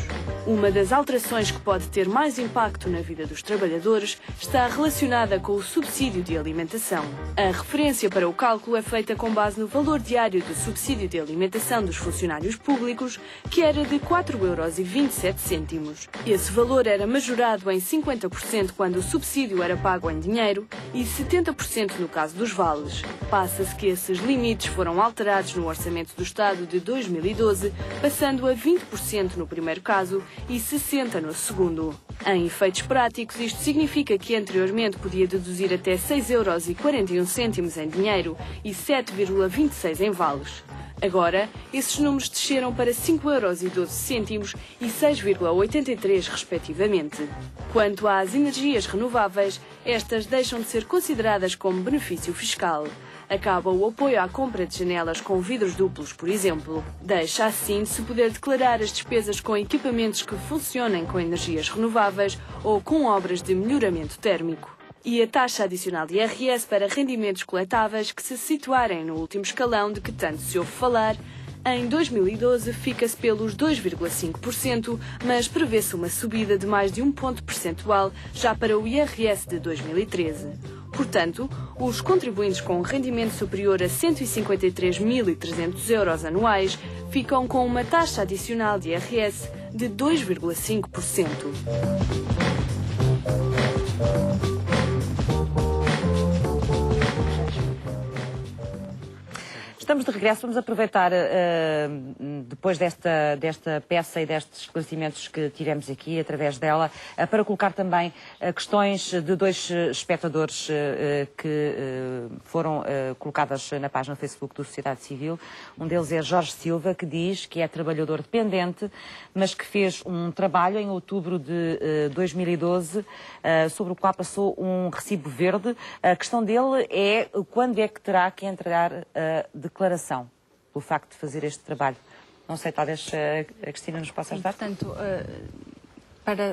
S2: Uma das alterações que pode ter mais impacto na vida dos trabalhadores está relacionada com o subsídio de alimentação. A referência para o cálculo é feita com base no valor diário do subsídio de alimentação dos funcionários públicos, que era de 4,27 €. Esse valor era majorado em 50% quando o subsídio era pago em dinheiro e 70% no caso dos vales. Passa-se que esses limites foram alterados no Orçamento do Estado de 2012, passando a 20% no primeiro caso e 60% no segundo. Em efeitos práticos, isto significa que anteriormente podia deduzir até 6,41 € em dinheiro e 7,26 € em vales. Agora, esses números desceram para 5,12 € e 6,83 €, respectivamente. Quanto às energias renováveis, estas deixam de ser consideradas como benefício fiscal. Acaba o apoio à compra de janelas com vidros duplos, por exemplo. Deixa assim de se poder declarar as despesas com equipamentos que funcionem com energias renováveis ou com obras de melhoramento térmico. E a taxa adicional de IRS para rendimentos coletáveis que se situarem no último escalão de que tanto se ouve falar, em 2012 fica-se pelos 2,5%, mas prevê-se uma subida de mais de 1 ponto percentual já para o IRS de 2013. Portanto, os contribuintes com um rendimento superior a 153.300 € anuais ficam com uma taxa adicional de IRS de 2,5%.
S1: Estamos de regresso, vamos aproveitar, depois desta peça e destes esclarecimentos que tivemos aqui, através dela, para colocar também questões de dois espectadores que foram colocadas na página do Facebook do Sociedade Civil. Um deles é Jorge Silva, que diz que é trabalhador dependente, mas que fez um trabalho em outubro de 2012, sobre o qual passou um recibo verde. A questão dele é quando é que terá que entregar a declaração, pelo facto de fazer este trabalho. Não sei, talvez a Cristina nos possa ajudar.
S6: Portanto,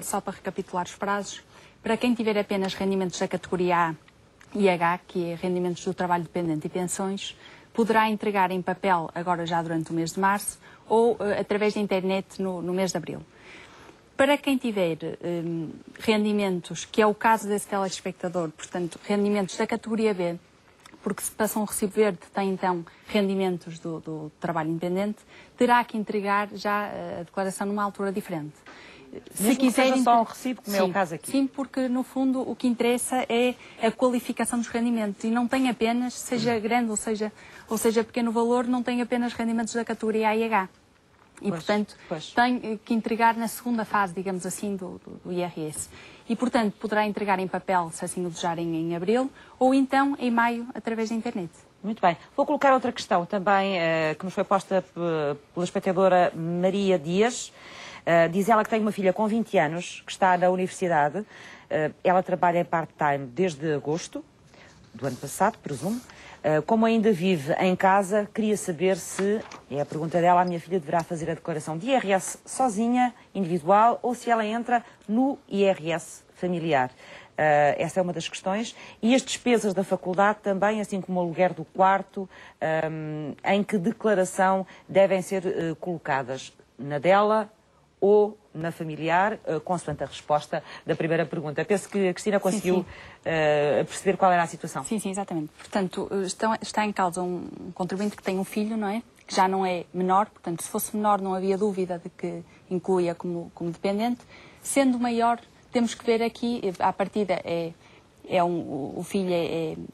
S6: só para recapitular os prazos, para quem tiver apenas rendimentos da categoria A e H, que é rendimentos do trabalho dependente e pensões, poderá entregar em papel, agora já durante o mês de março, ou através da internet no mês de abril. Para quem tiver rendimentos, que é o caso desse telespectador, portanto, rendimentos da categoria B, porque se passam um recibo verde, tem então rendimentos do trabalho independente, terá que entregar já a declaração numa altura diferente.
S1: Se quiser seja só um recibo, como é o caso aqui.
S6: Sim, porque no fundo o que interessa é a qualificação dos rendimentos e não tem apenas, seja grande ou seja pequeno valor, não tem apenas rendimentos da categoria A e H. E, portanto, tem que entregar na segunda fase, digamos assim, do IRS. E, portanto, poderá entregar em papel, se assim o desejarem, em abril, ou então em maio, através da internet.
S1: Muito bem. Vou colocar outra questão também, que nos foi posta pela espectadora Maria Dias. Diz ela que tem uma filha com 20 anos, que está na universidade. Ela trabalha em part-time desde agosto do ano passado, presumo. Como ainda vive em casa, queria saber se, é a pergunta dela, a minha filha deverá fazer a declaração de IRS sozinha, individual, ou se ela entra no IRS familiar. Essa é uma das questões. E as despesas da faculdade também, assim como o aluguer do quarto, em que declaração devem ser colocadas? Na dela ou na familiar, consoante a resposta da primeira pergunta. Penso que a Cristina conseguiu perceber qual era a situação.
S6: Sim, exatamente. Portanto, está em causa um contribuinte que tem um filho, não é? Que já não é menor, portanto, se fosse menor não havia dúvida de que incluía como dependente. Sendo maior, temos que ver aqui, à partida, o filho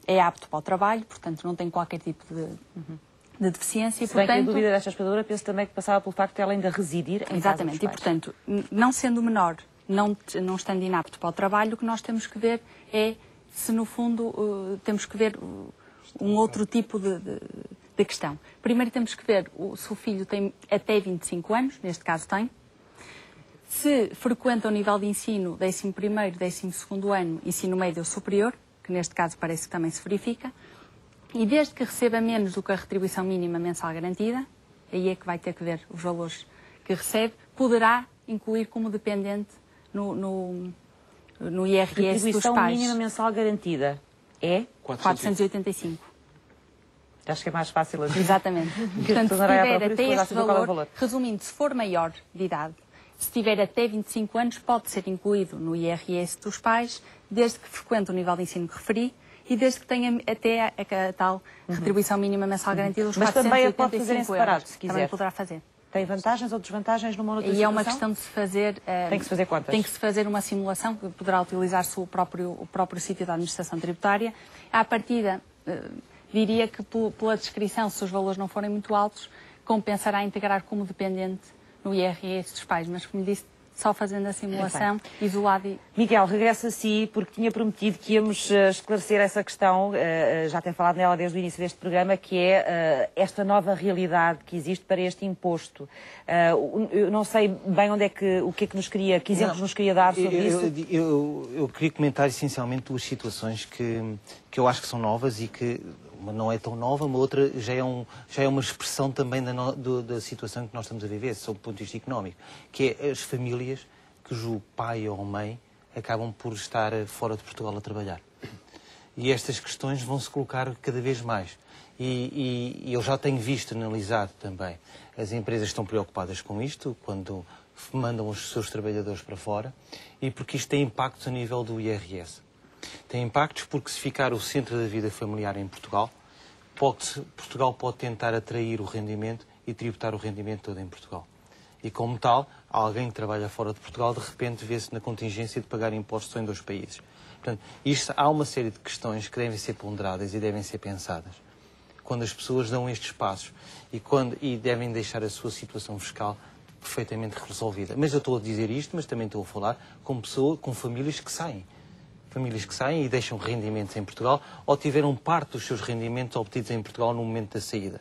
S6: é apto para o trabalho, portanto, não tem qualquer tipo de deficiência.
S1: Se bem que a dúvida desta espectadora, penso também que passava pelo facto de ela ainda residir em casa dos pais.
S6: E, portanto, não sendo menor, não estando inapto para o trabalho, o que nós temos que ver é se, no fundo, temos que ver um outro tipo de questão. Primeiro temos que ver se o filho tem até 25 anos, neste caso tem, se frequenta o nível de ensino 11º, 12º ano, ensino médio ou superior, que neste caso parece que também se verifica, e desde que receba menos do que a retribuição mínima mensal garantida, aí é que vai ter que ver os valores que recebe, poderá incluir como dependente no IRS dos pais.
S1: Retribuição mínima mensal garantida é?
S6: 485.
S1: Acho que é mais fácil assim.
S6: Exatamente. Portanto, se tiver até este valor, resumindo, se for maior de idade, se tiver até 25 anos, pode ser incluído no IRS dos pais, desde que frequente o nível de ensino que referi, e desde que tenha até a tal retribuição mínima mensal garantida, os 485 euros. Mas também pode fazer em separado, se quiser.
S1: Também
S6: poderá fazer.
S1: Tem vantagens ou desvantagens numa outra situação?
S6: E é uma questão de se fazer...
S1: Tem que se fazer contas?
S6: Tem que se fazer uma simulação, que poderá utilizar-se o próprio sítio da administração tributária. À partida, diria que pela descrição, se os valores não forem muito altos, compensará integrar como dependente no IRS dos pais. Mas, como disse, só fazendo a simulação, isolado e...
S1: Miguel, regresso a si, porque tinha prometido que íamos esclarecer essa questão, já tenho falado nela desde o início deste programa, que é esta nova realidade que existe para este imposto. Eu não sei bem o que é que exemplos nos queria dar sobre isso.
S5: Eu queria comentar essencialmente duas situações que eu acho que são novas e que uma não é tão nova, uma outra já é uma expressão também da situação que nós estamos a viver, sob o ponto de vista económico, que é as famílias cujo pai ou mãe acabam por estar fora de Portugal a trabalhar. E estas questões vão se colocar cada vez mais. E eu já tenho visto, analisado também, as empresas estão preocupadas com isto, quando mandam os seus trabalhadores para fora, e porque isto tem impactos a nível do IRS. Tem impactos porque, se ficar o centro da vida familiar em Portugal, Portugal pode tentar atrair o rendimento e tributar o rendimento todo em Portugal. E, como tal, alguém que trabalha fora de Portugal, de repente, vê-se na contingência de pagar impostos em dois países. Portanto, há uma série de questões que devem ser ponderadas e devem ser pensadas quando as pessoas dão estes passos e devem deixar a sua situação fiscal perfeitamente resolvida. Mas eu estou a dizer isto, mas também estou a falar com famílias que saem. Famílias que saem e deixam rendimentos em Portugal ou tiveram parte dos seus rendimentos obtidos em Portugal no momento da saída.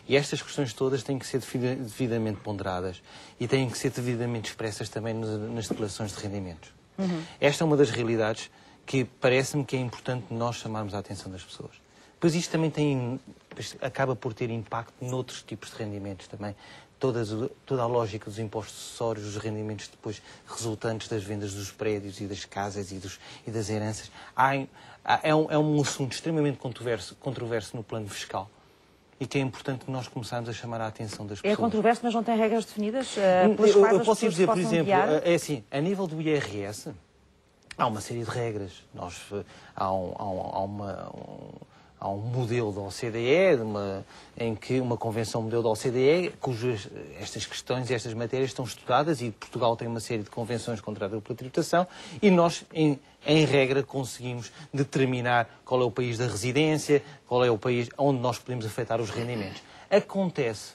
S5: E estas questões todas têm que ser devidamente ponderadas e têm que ser devidamente expressas também nas declarações de rendimentos. Esta é uma das realidades que parece-me que é importante nós chamarmos a atenção das pessoas. Pois isto também acaba por ter impacto noutros tipos de rendimentos também. Toda a lógica dos impostos acessórios, dos rendimentos depois resultantes das vendas dos prédios e das casas e das heranças. É um assunto extremamente controverso no plano fiscal, e que é importante que nós começarmos a chamar a atenção das pessoas.
S1: É controverso, mas não tem regras definidas pelas quais as pessoas
S5: dizer, por
S1: possam
S5: exemplo,
S1: guiar?
S5: é assim, a nível do IRS, há uma série de regras. Há um modelo da OCDE, em que uma convenção modelo da OCDE, cujas estas questões e estas matérias estão estudadas, e Portugal tem uma série de convenções contra a dupla tributação, e nós, em regra, conseguimos determinar qual é o país da residência, qual é o país onde nós podemos afetar os rendimentos. Acontece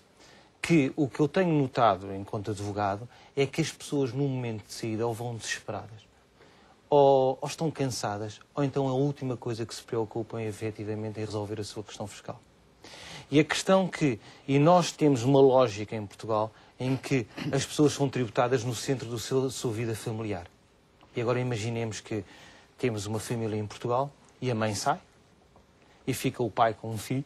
S5: que o que eu tenho notado enquanto advogado é que as pessoas, no momento de saída, ou vão desesperadas, ou estão cansadas, ou então a última coisa que se preocupam é efetivamente em resolver a sua questão fiscal. E a questão e nós temos uma lógica em Portugal em que as pessoas são tributadas no centro da sua vida familiar. E agora imaginemos que temos uma família em Portugal e a mãe sai e fica o pai com um filho,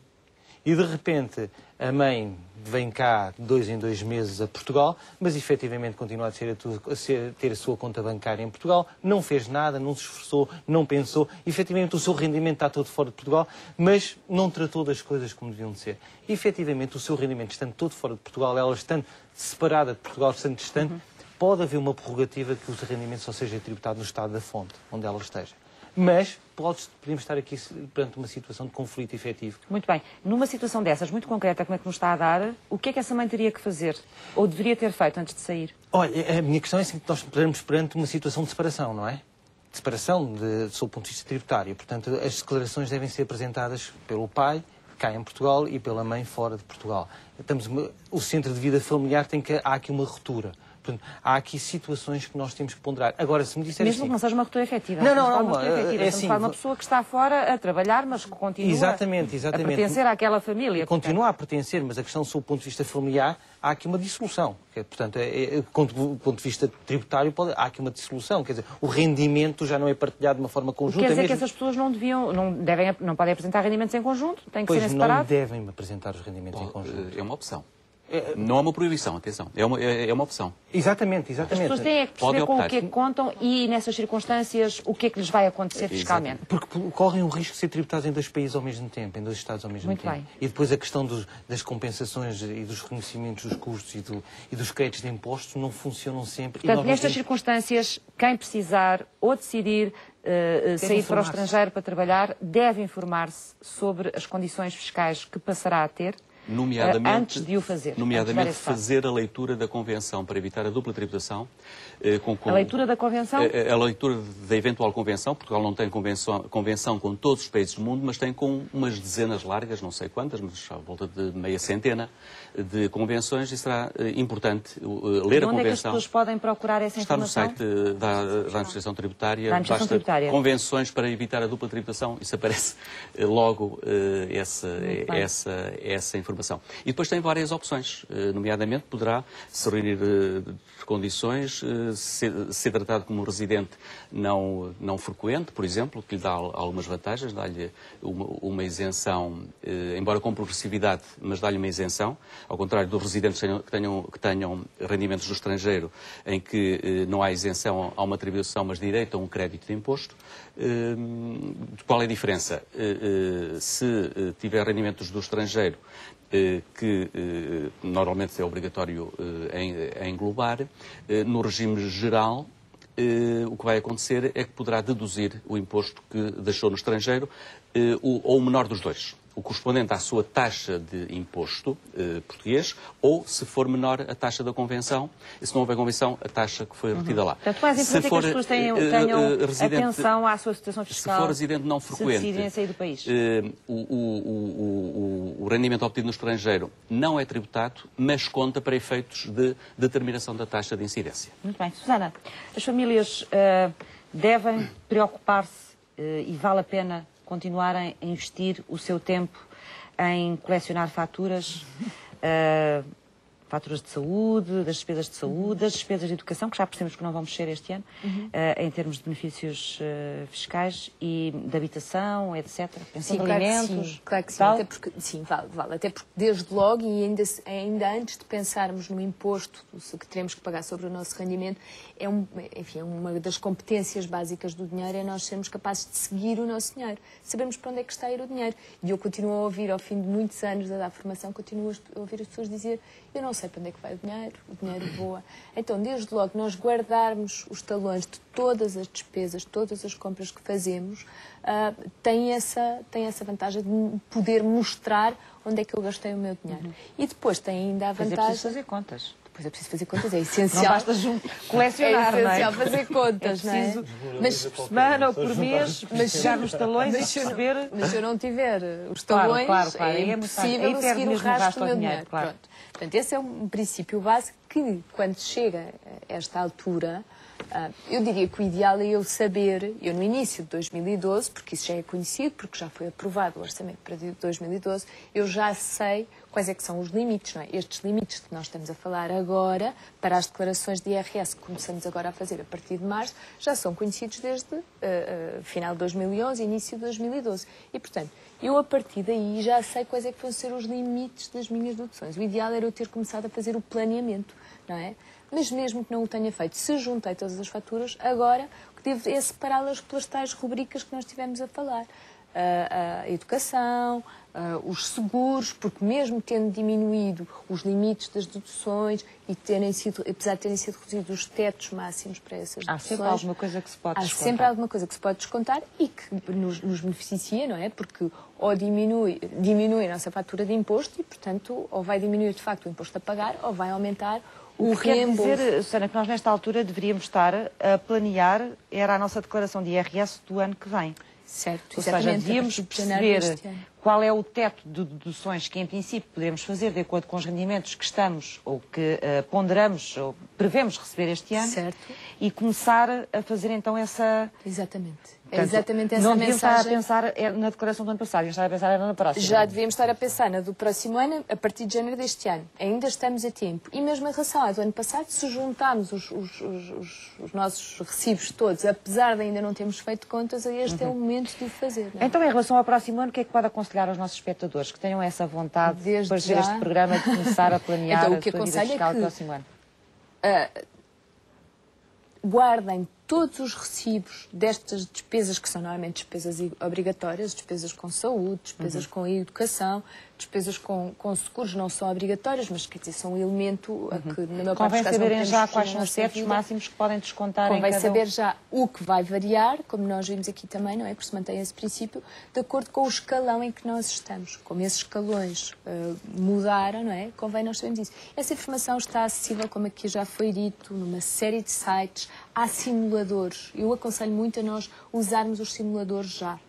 S5: e de repente a mãe vem cá 2 em 2 meses a Portugal, mas efetivamente continua a ter a sua conta bancária em Portugal, não fez nada, não se esforçou, não pensou, efetivamente o seu rendimento está todo fora de Portugal, mas não tratou das coisas como deviam de ser. E efetivamente o seu rendimento estando todo fora de Portugal, ela estando separada de Portugal, estando distante, pode haver uma prerrogativa que o rendimento só seja tributado no estado da fonte, onde ela esteja. Mas podemos estar aqui perante uma situação de conflito efetivo.
S1: Muito bem. Numa situação dessas, muito concreta, como é que nos está a dar, o que é que essa mãe teria que fazer? Ou deveria ter feito antes de sair?
S5: Olha, a minha questão é assim, que nós estamos perante uma situação de separação, não é? De separação, sob o ponto de vista tributário. Portanto, as declarações devem ser apresentadas pelo pai, cá em Portugal, e pela mãe fora de Portugal. O centro de vida familiar há aqui uma ruptura. Portanto, há aqui situações que nós temos que ponderar. Agora, se me disser
S1: mesmo
S5: assim...
S1: que não seja uma ruptura efetiva.
S5: É assim...
S1: uma pessoa que está fora a trabalhar, mas que continua a pertencer àquela família.
S5: Continua a pertencer, mas a questão, sob o ponto de vista familiar, há aqui uma dissolução. Portanto, do ponto de vista tributário, há aqui uma dissolução. Quer dizer, o rendimento já não é partilhado de uma forma conjunta.
S1: Quer dizer que essas pessoas não podem apresentar rendimentos em conjunto? Têm que serem separados?
S5: Não devem apresentar os rendimentos em conjunto.
S3: É uma opção. Não é uma proibição, atenção. É uma opção.
S5: Exatamente.
S1: As pessoas têm que perceber com o que é que contam e, nessas circunstâncias, o que é que lhes vai acontecer fiscalmente.
S5: Porque correm o risco de ser tributados em 2 países ao mesmo tempo, em 2 Estados ao mesmo tempo. Bem. E depois a questão das compensações e dos reconhecimentos dos custos e dos créditos de impostos não funcionam sempre.
S1: Portanto, nestas circunstâncias, quem precisar ou decidir sair para o estrangeiro para trabalhar, deve informar-se sobre as condições fiscais que passará a ter, antes de o fazer.
S3: Nomeadamente fazer a leitura da Convenção para evitar a dupla tributação.
S1: A leitura da Convenção?
S3: A leitura da eventual Convenção. Portugal não tem convenção com todos os países do mundo, mas tem com umas dezenas largas, não sei quantas, mas à volta de meia centena de convenções, e será importante ler a Convenção.
S1: Onde é que as pessoas podem procurar essa informação?
S3: Está no site da Administração Tributária. Basta convenções para evitar a dupla tributação. Isso aparece logo essa informação. E depois tem várias opções, nomeadamente poderá se reunir condições, ser tratado como um residente não frequente, por exemplo, que lhe dá algumas vantagens, dá-lhe uma isenção, embora com progressividade, mas dá-lhe uma isenção, ao contrário dos residentes que tenham rendimentos do estrangeiro, em que não há isenção, há uma atribuição, mas direito a um crédito de imposto. Qual é a diferença? Se tiver rendimentos do estrangeiro, que normalmente é obrigatório englobar, no regime geral, o que vai acontecer é que poderá deduzir o imposto que deixou no estrangeiro, ou o menor dos dois, o correspondente à sua taxa de imposto português, ou, se for menor, a taxa da Convenção, e se não houver Convenção, a taxa que foi retida lá.
S1: Portanto, mais importante é que as pessoas tenham atenção à sua situação fiscal.
S3: Se for residente não frequente,
S1: se decidem sair do país.
S3: O rendimento obtido no estrangeiro não é tributado, mas conta para efeitos de determinação da taxa de incidência.
S1: Muito bem. Susana, as famílias devem preocupar-se e vale a pena continuarem a investir o seu tempo em colecionar faturas, faturas de saúde, das despesas de saúde, das despesas de educação, que já percebemos que não vão mexer este ano, em termos de benefícios fiscais e de habitação, etc. Pensão de alimentos.
S4: Claro que sim, até porque, sim, vale. Até porque desde logo, e ainda antes de pensarmos no imposto que teremos que pagar sobre o nosso rendimento, enfim, uma das competências básicas do dinheiro é nós sermos capazes de seguir o nosso dinheiro. Sabemos para onde é que está a ir o dinheiro. E eu continuo a ouvir, ao fim de muitos anos da formação, continuo a ouvir as pessoas dizer: eu não sei para onde é que vai o dinheiro voa. Então, desde logo, nós guardarmos os talões de todas as despesas, todas as compras que fazemos, tem essa vantagem de poder mostrar onde é que eu gastei o meu dinheiro. E depois tem ainda a vantagem...
S1: Mas é preciso fazer contas.
S4: Depois é preciso fazer contas, é essencial.
S1: Não basta colecionar,
S4: é essencial fazer contas,
S1: não é?
S4: Mas
S1: por semana ou por mês, chegar nos talões e perceber...
S4: Mas se eu não tiver os talões,
S1: claro,
S4: é impossível eu seguir o rastro do meu dinheiro.
S1: Claro.
S4: Pronto. Portanto, esse é um princípio básico que, quando chega a esta altura, eu diria que o ideal é eu saber, eu no início de 2012, porque isso já é conhecido, porque já foi aprovado o orçamento para 2012, eu já sei quais é que são os limites, não é? Estes limites que nós estamos a falar agora, para as declarações de IRS que começamos agora a fazer a partir de março, já são conhecidos desde final de 2011 e início de 2012. E, portanto, eu a partir daí já sei quais é que vão ser os limites das minhas deduções. O ideal era eu ter começado a fazer o planeamento, não é? Mas mesmo que não o tenha feito, se juntei todas as faturas, agora o que devo é separá-las pelas tais rubricas que nós estivemos a falar. A educação, os seguros, porque mesmo tendo diminuído os limites das deduções e apesar de terem sido reduzidos os tetos máximos para essas deduções...
S1: Há sempre alguma coisa que se pode descontar.
S4: Há sempre alguma coisa que se pode descontar e que nos beneficia, não é? Porque ou diminui a nossa fatura de imposto e, portanto, ou vai diminuir de facto o imposto a pagar ou vai aumentar o reembolso.
S1: Quer dizer, Susana, que nós nesta altura deveríamos estar a planear, era a nossa declaração de IRS do ano que vem.
S4: Certo,
S1: ou seja, devíamos perceber qual é o teto de deduções que, em princípio, poderemos fazer de acordo com os rendimentos que estamos ou que ponderamos ou prevemos receber este ano.
S4: Certo.
S1: E começar a fazer, então, essa...
S4: Exatamente.
S1: Portanto,
S4: exatamente essa
S1: não devíamos
S4: mensagem.
S1: estar a pensar na declaração do ano passado, devíamos estar a pensar na próxima.
S4: Já devíamos estar a pensar na do próximo ano, a partir de janeiro deste ano. Ainda estamos a tempo. E mesmo em relação ao do ano passado, se juntarmos os nossos recibos todos, apesar de ainda não termos feito contas, este é o momento de o fazer. Não é?
S1: Então, em relação ao próximo ano, o que é que pode aconselhar aos nossos espectadores que tenham essa vontade, depois de ver este programa, de começar a planear
S4: então, o que
S1: a sua vida fiscal do próximo ano?
S4: Guardem todos os recibos destas despesas, que são normalmente despesas obrigatórias, despesas com saúde, despesas com educação, despesas com seguros, não são obrigatórias, mas quer dizer, são um elemento a que, na maior parte dos casos,
S1: saberem já quais são os tetos máximos que podem descontar em cada um.
S4: Convém saber já o que vai variar, como nós vimos aqui também, não é? Porque se mantém esse princípio, de acordo com o escalão em que nós estamos. Como esses escalões mudaram, não é? Convém nós sabermos isso. Essa informação está acessível, como aqui já foi dito, numa série de sites. Há simuladores. Eu aconselho muito a nós usarmos os simuladores já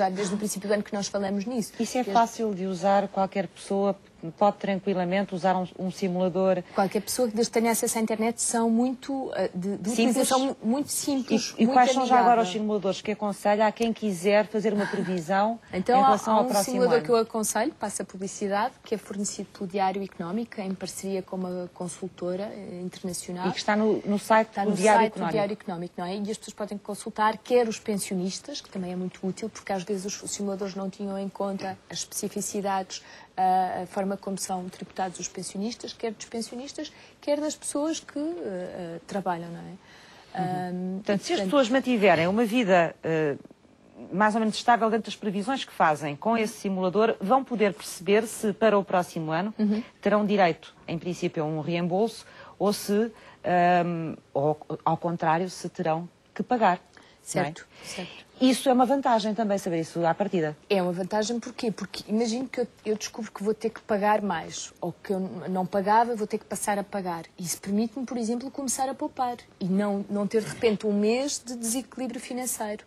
S4: desde o princípio do ano que nós falamos nisso.
S1: Isso é fácil de usar, qualquer pessoa pode tranquilamente usar um simulador?
S4: Qualquer pessoa que desde tenha acesso à internet são muito de utilização muito simples.
S1: E quais são já agora os simuladores que aconselha a quem quiser fazer uma previsão
S4: então,
S1: em relação ao próximo ano?
S4: Então há um simulador que eu aconselho, passa a publicidade, que é fornecido pelo Diário Económico, em parceria com uma consultora internacional.
S1: E que está no site do Diário
S4: Económico, não é? E as pessoas podem consultar, quer os pensionistas, que também é muito útil, porque às vezes os simuladores não tinham em conta as especificidades, a forma como são tributados os pensionistas, quer dos pensionistas, quer das pessoas que trabalham, não é?
S1: Portanto, se as pessoas mantiverem uma vida mais ou menos estável dentro das previsões que fazem com esse simulador, vão poder perceber se para o próximo ano terão direito, em princípio, a um reembolso ou se, ou, ao contrário, se terão que pagar.
S4: Certo, certo.
S1: Isso é uma vantagem também, saber isso à partida.
S4: É uma vantagem porquê? Porque imagino que eu descubro que vou ter que pagar mais, ou que eu não pagava, vou ter que passar a pagar. Isso permite-me, por exemplo, começar a poupar e não ter, de repente, um mês de desequilíbrio financeiro.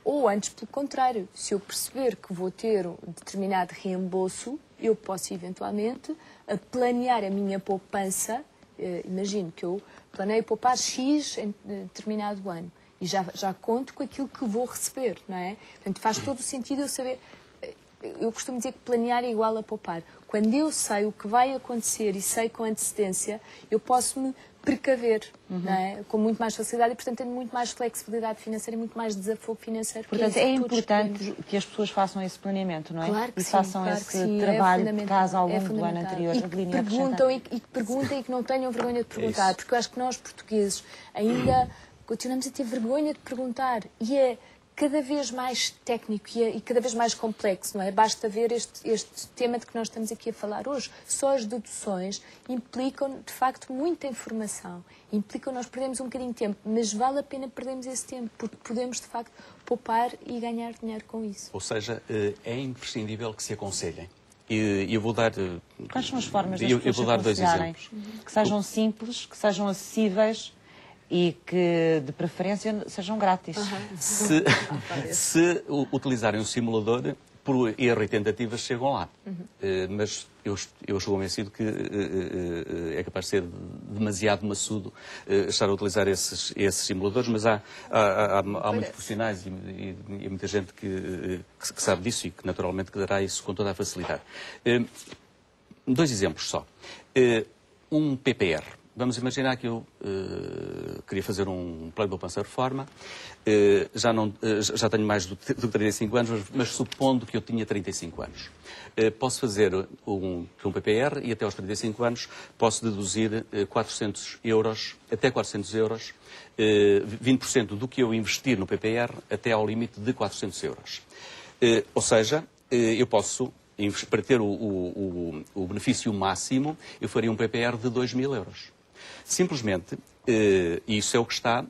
S4: Ou antes, pelo contrário, se eu perceber que vou ter um determinado reembolso, eu posso, eventualmente, planear a minha poupança. Imagino que eu planeio poupar X em determinado ano. E já conto com aquilo que vou receber, não é? Portanto, faz todo o sentido eu saber... eu costumo dizer que planear é igual a poupar. Quando eu sei o que vai acontecer e sei com antecedência, eu posso me precaver, não é? Com muito mais facilidade e, portanto, tenho muito mais flexibilidade financeira e muito mais desafogo financeiro.
S1: Portanto, é importante que as pessoas façam esse planeamento, não é?
S4: Claro que
S1: e
S4: sim,
S1: façam
S4: claro
S1: esse
S4: que sim.
S1: trabalho de casa ao longo do ano anterior.
S4: E que perguntem e que não tenham vergonha de perguntar, porque eu acho que nós, portugueses, ainda continuamos a ter vergonha de perguntar e é cada vez mais técnico e cada vez mais complexo, não é? Basta ver este tema de que nós estamos aqui a falar hoje. Só as deduções implicam, de facto, muita informação. Implicam nós perdemos um bocadinho de tempo, mas vale a pena perdermos esse tempo, porque podemos, de facto, poupar e ganhar dinheiro com isso.
S3: Ou seja, é imprescindível que se aconselhem. E eu vou dar...
S1: Quais são as formas das pessoas se aconselharem? Que sejam simples, que sejam acessíveis e que, de preferência, sejam grátis.
S3: Se utilizarem o simulador, por erro e tentativas chegam lá. Mas eu estou convencido que é capaz de ser demasiado maçudo estar a utilizar esses simuladores, mas há muitos profissionais e muita gente que sabe disso e que naturalmente que dará isso com toda a facilidade. 2 exemplos só. Um PPR. Vamos imaginar que eu queria fazer um plano de poupança reforma, já tenho mais do que 35 anos, mas supondo que eu tinha 35 anos. Posso fazer um PPR e até aos 35 anos posso deduzir 400 euros, até 400 euros, 20% do que eu investir no PPR até ao limite de 400 euros. Ou seja, eu posso, para ter o benefício máximo, eu faria um PPR de 2.000 euros. Simplesmente, isso é o que está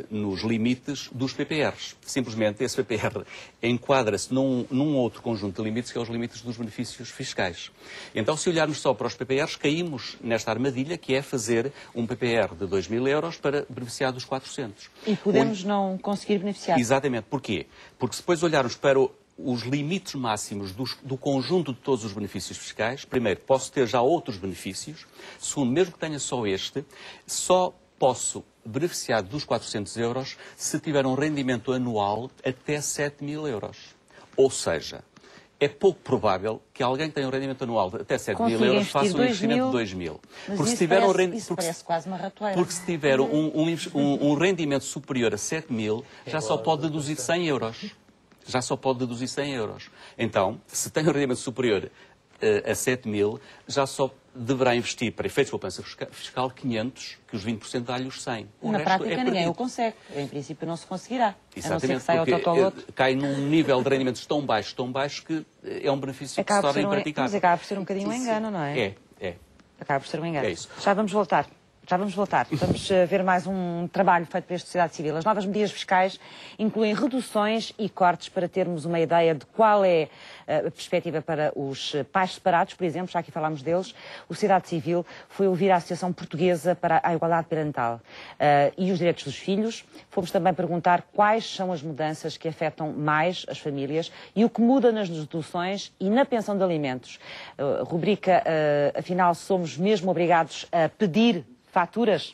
S3: nos limites dos PPRs. Simplesmente, esse PPR enquadra-se num outro conjunto de limites, que é os limites dos benefícios fiscais. Então, se olharmos só para os PPRs, caímos nesta armadilha, que é fazer um PPR de 2.000 euros para beneficiar dos 400.
S1: E podemos não conseguir beneficiar.
S3: Exatamente. Porquê? Porque se depois olharmos para os limites máximos do conjunto de todos os benefícios fiscais, primeiro, posso ter já outros benefícios. Segundo, mesmo que tenha só este, só posso beneficiar dos 400 euros se tiver um rendimento anual até 7.000 euros. Ou seja, é pouco provável que alguém que tenha um rendimento anual de até 7.000 euros faça um investimento de 2.000.
S1: Porque isso parece quase uma ratoeira.
S3: Porque se tiver um rendimento superior a 7.000, já só pode deduzir 100 euros. Já só pode deduzir 100 euros. Então, se tem um rendimento superior a 7.000, já só deverá investir, para efeitos de poupança fiscal, 500, que os 20% dá-lhe os 100.
S1: Na prática, ninguém o consegue. Em princípio, não se conseguirá.
S3: Exatamente,
S1: a não ser que saia
S3: cai num nível de rendimentos tão baixo, que é um benefício que se torna impraticável.
S1: Mas acaba por ser um bocadinho um engano, não é?
S3: É.
S1: Acaba por ser um engano.
S3: É isso.
S1: Já vamos voltar. Vamos ver mais um trabalho feito pela sociedade civil. As novas medidas fiscais incluem reduções e cortes para termos uma ideia de qual é a perspectiva para os pais separados, por exemplo, já aqui falámos deles. A sociedade civil foi ouvir a Associação Portuguesa para a Igualdade Parental e os Direitos dos Filhos. Fomos também perguntar quais são as mudanças que afetam mais as famílias e o que muda nas deduções e na pensão de alimentos. Rubrica, afinal, somos mesmo obrigados a pedir faturas?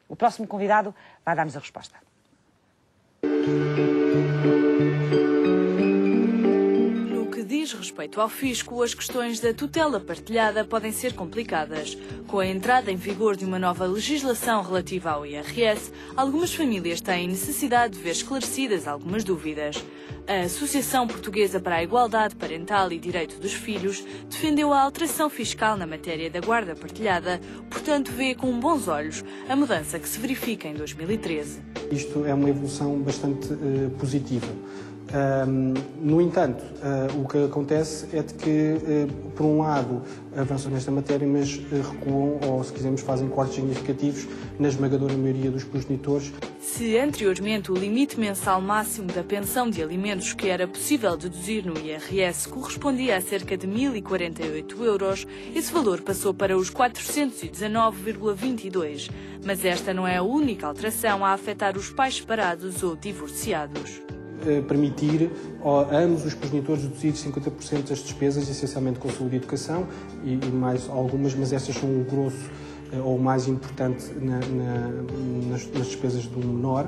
S1: O próximo convidado vai dar-nos a resposta.
S2: No que diz respeito ao fisco, as questões da tutela partilhada podem ser complicadas. Com a entrada em vigor de uma nova legislação relativa ao IRS, algumas famílias têm necessidade de ver esclarecidas algumas dúvidas. A Associação Portuguesa para a Igualdade Parental e Direito dos Filhos defendeu a alteração fiscal na matéria da guarda partilhada, portanto vê com bons olhos a mudança que se verifica em 2013.
S7: Isto é uma evolução bastante positiva. No entanto, o que acontece é de que, por um lado, avançam nesta matéria, mas recuam, ou se quisermos, fazem cortes significativos na esmagadora maioria dos progenitores.
S2: Se anteriormente o limite mensal máximo da pensão de alimentos que era possível deduzir no IRS correspondia a cerca de 1.048 euros, esse valor passou para os 419,22. Mas esta não é a única alteração a afetar os pais separados ou divorciados.
S7: Permitir a ambos os progenitores deduzir 50% das despesas, essencialmente com saúde e educação, e mais algumas, mas estas são o grosso ou o mais importante nas despesas do menor.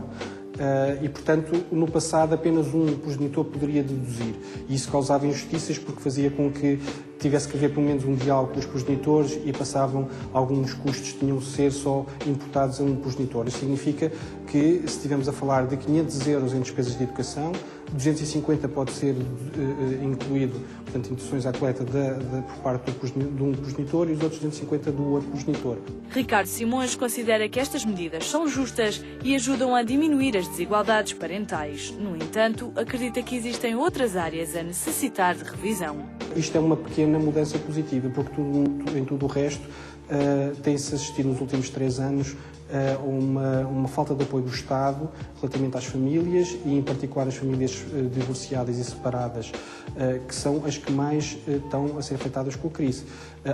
S7: E, portanto, no passado apenas um progenitor poderia deduzir. E isso causava injustiças porque fazia com que tivesse que haver pelo menos um diálogo com os progenitores e passavam alguns custos que tinham de ser só imputados a um progenitor. Isso significa que, se estivermos a falar de 500 euros em despesas de educação, 250 pode ser incluído, portanto, induções à coleta por parte de um progenitor e os outros 250 do outro progenitor.
S2: Ricardo Simões considera que estas medidas são justas e ajudam a diminuir as desigualdades parentais. No entanto, acredita que existem outras áreas a necessitar de revisão.
S7: Isto é uma pequena mudança positiva, porque em tudo o resto tem-se assistido nos últimos 3 anos uma falta de apoio do Estado relativamente às famílias e, em particular, as famílias divorciadas e separadas, que são as que mais estão a ser afetadas com a crise.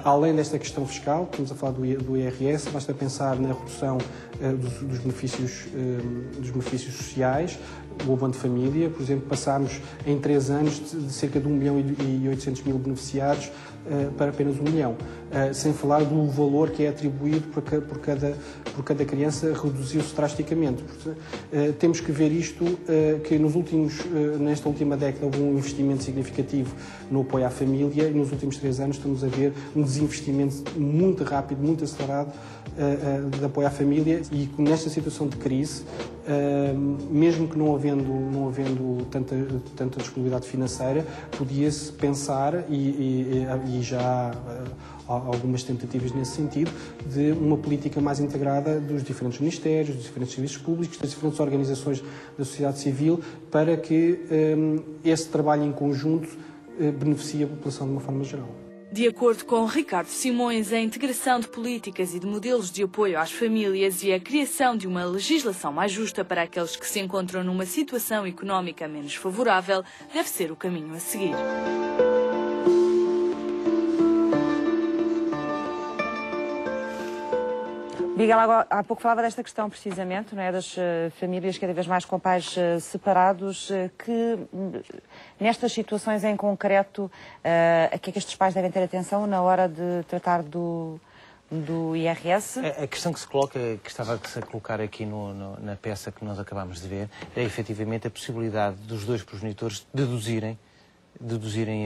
S7: Além desta questão fiscal, estamos a falar do IRS, basta pensar na redução dos benefícios sociais, o abono de família. Por exemplo, passámos em 3 anos de cerca de 1.800.000 beneficiários para apenas 1 milhão. Sem falar do valor que é atribuído por cada criança, reduziu-se drasticamente. Temos que ver isto, que nesta última década houve um investimento significativo no apoio à família e nos últimos 3 anos estamos a ver um desinvestimento muito rápido, muito acelerado de apoio à família, e nesta situação de crise, mesmo que não havendo tanta disponibilidade financeira, podia-se pensar, e já há algumas tentativas nesse sentido, de uma política mais integrada dos diferentes ministérios, dos diferentes serviços públicos, das diferentes organizações da sociedade civil, para que esse trabalho em conjunto beneficie a população de uma forma geral.
S2: De acordo com Ricardo Simões, a integração de políticas e de modelos de apoio às famílias e a criação de uma legislação mais justa para aqueles que se encontram numa situação económica menos favorável deve ser o caminho a seguir.
S1: Miguel, há pouco falava desta questão precisamente, não é, das famílias cada vez mais com pais separados, que nestas situações em concreto, a que é que estes pais devem ter atenção na hora de tratar do IRS?
S5: A questão que se coloca, que estava a colocar aqui na peça que nós acabámos de ver, é efetivamente a possibilidade dos dois progenitores deduzirem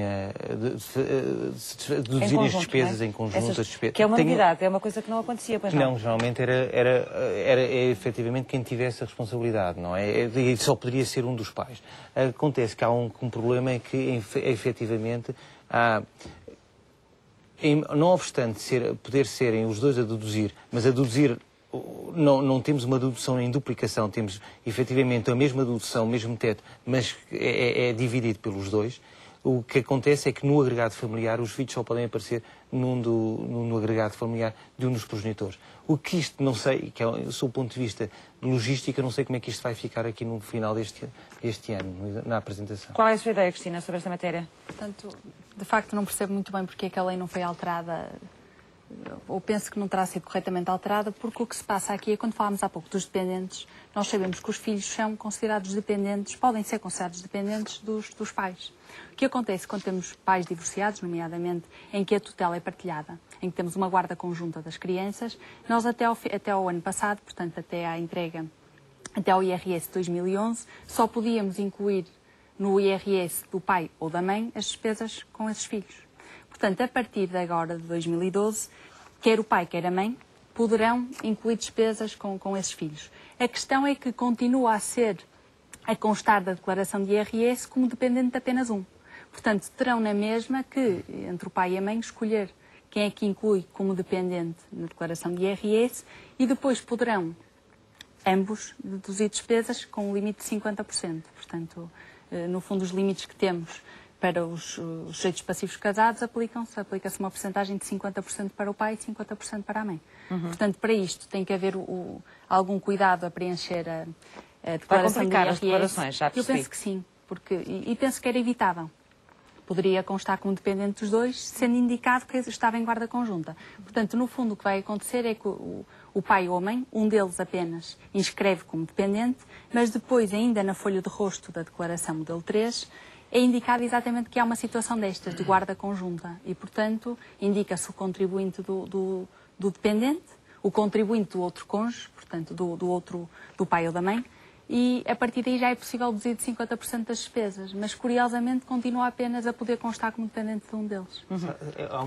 S5: as despesas, não é? Em conjunto.
S1: Que é uma novidade, é uma coisa que não acontecia, pois não?
S5: Não, geralmente era efetivamente quem tivesse a responsabilidade, não é? E só poderia ser um dos pais. Acontece que há um problema, é que efetivamente há, não obstante poder serem os dois a deduzir, mas a deduzir não temos uma dedução em duplicação, temos efetivamente a mesma dedução, o mesmo teto, mas é dividido pelos dois. O que acontece é que no agregado familiar os filhos só podem aparecer no agregado familiar de um dos progenitores. O que isto, não sei, que é o seu ponto de vista de logística, não sei como é que isto vai ficar aqui no final deste ano, na apresentação.
S1: Qual é a sua ideia, Cristina, sobre esta matéria?
S6: Portanto, de facto não percebo muito bem porque é que a lei não foi alterada, ou penso que não terá sido corretamente alterada, porque o que se passa aqui é, quando falámos há pouco dos dependentes, nós sabemos que os filhos são considerados dependentes, podem ser considerados dependentes dos pais. O que acontece quando temos pais divorciados, nomeadamente, em que a tutela é partilhada, em que temos uma guarda conjunta das crianças, nós até ao ano passado, portanto até à entrega, até ao IRS 2011, só podíamos incluir no IRS do pai ou da mãe as despesas com esses filhos. Portanto, a partir de agora, de 2012, quer o pai, quer a mãe, poderão incluir despesas com esses filhos. A questão é que continua a constar da declaração de IRS como dependente de apenas um. Portanto, terão na mesma que, entre o pai e a mãe, escolher quem é que inclui como dependente na declaração de IRS e depois poderão ambos deduzir despesas com um limite de 50%. Portanto, no fundo, os limites que temos para os sujeitos passivos casados aplica-se uma percentagem de 50% para o pai e 50% para a mãe. Portanto, para isto tem que haver algum cuidado a preencher a declaração de IRS.
S1: As declarações, já percebi.
S6: Eu penso que sim, e penso que era evitável. Poderia constar como dependente dos dois, sendo indicado que estava em guarda conjunta. Portanto, no fundo, o que vai acontecer é que o pai ou a mãe, um deles apenas, inscreve como dependente, mas depois, ainda na folha de rosto da declaração modelo 3, é indicado exatamente que há uma situação destas, de guarda conjunta. E, portanto, indica-se o contribuinte do dependente, o contribuinte do outro cônjuge, portanto, do pai ou da mãe, e a partir daí já é possível deduzir de 50% das despesas, mas curiosamente continua apenas a poder constar como dependente de um deles.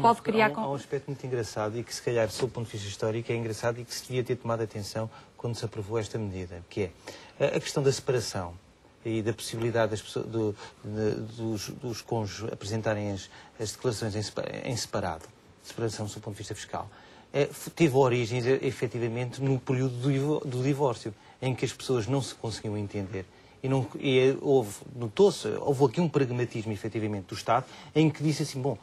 S6: Pode criar...
S5: Há um aspecto muito engraçado e que se calhar, sob o ponto de vista histórico, é engraçado e que se devia ter tomado atenção quando se aprovou esta medida, que é a questão da separação e da possibilidade das pessoas, dos cônjuges apresentarem as declarações em separado, separação sob o ponto de vista fiscal, teve origens, efetivamente, no período do divórcio, em que as pessoas não se conseguiam entender. Houve aqui um pragmatismo, efetivamente, do Estado, em que disse assim, bom,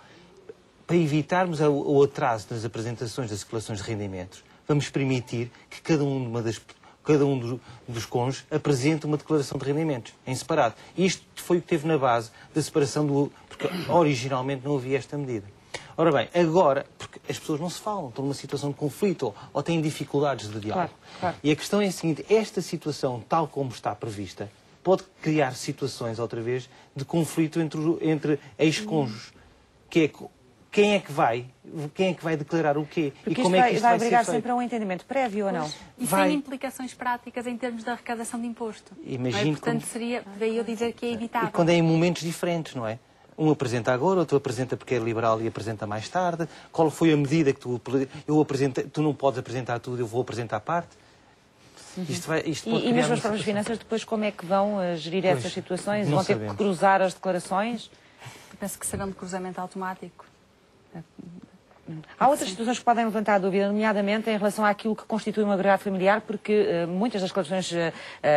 S5: para evitarmos o atraso nas apresentações das declarações de rendimentos, vamos permitir que cada um dos cônjuges apresente uma declaração de rendimentos, em separado. E isto foi o que teve na base da separação porque originalmente não havia esta medida. Ora bem, agora, porque as pessoas não se falam, estão numa situação de conflito ou têm dificuldades de diálogo.
S1: Claro.
S5: E a questão é a seguinte, esta situação, tal como está prevista, pode criar situações, outra vez, de conflito entre ex-cônjuges. Quem é que vai declarar o quê?
S1: Porque
S5: e como
S1: isto
S5: é que isto
S1: vai
S5: ser
S1: obrigar
S5: feito?
S1: sempre a um entendimento prévio ou não?
S6: E sem implicações práticas em termos da arrecadação de imposto.
S5: Imagino
S6: Portanto, seria daí eu dizer que é evitável.
S5: E quando é em momentos diferentes, não é? Um apresenta agora, outro apresenta porque é liberal e apresenta mais tarde. Qual foi a medida que tu não podes apresentar tudo, eu vou apresentar parte?
S1: E mesmo as próprias finanças, depois como é que vão gerir essas situações? Vão ter que cruzar as declarações?
S6: Eu penso que serão de cruzamento automático.
S1: Há outras situações que podem levantar dúvida, nomeadamente em relação àquilo que constitui um agregado familiar, porque muitas das declarações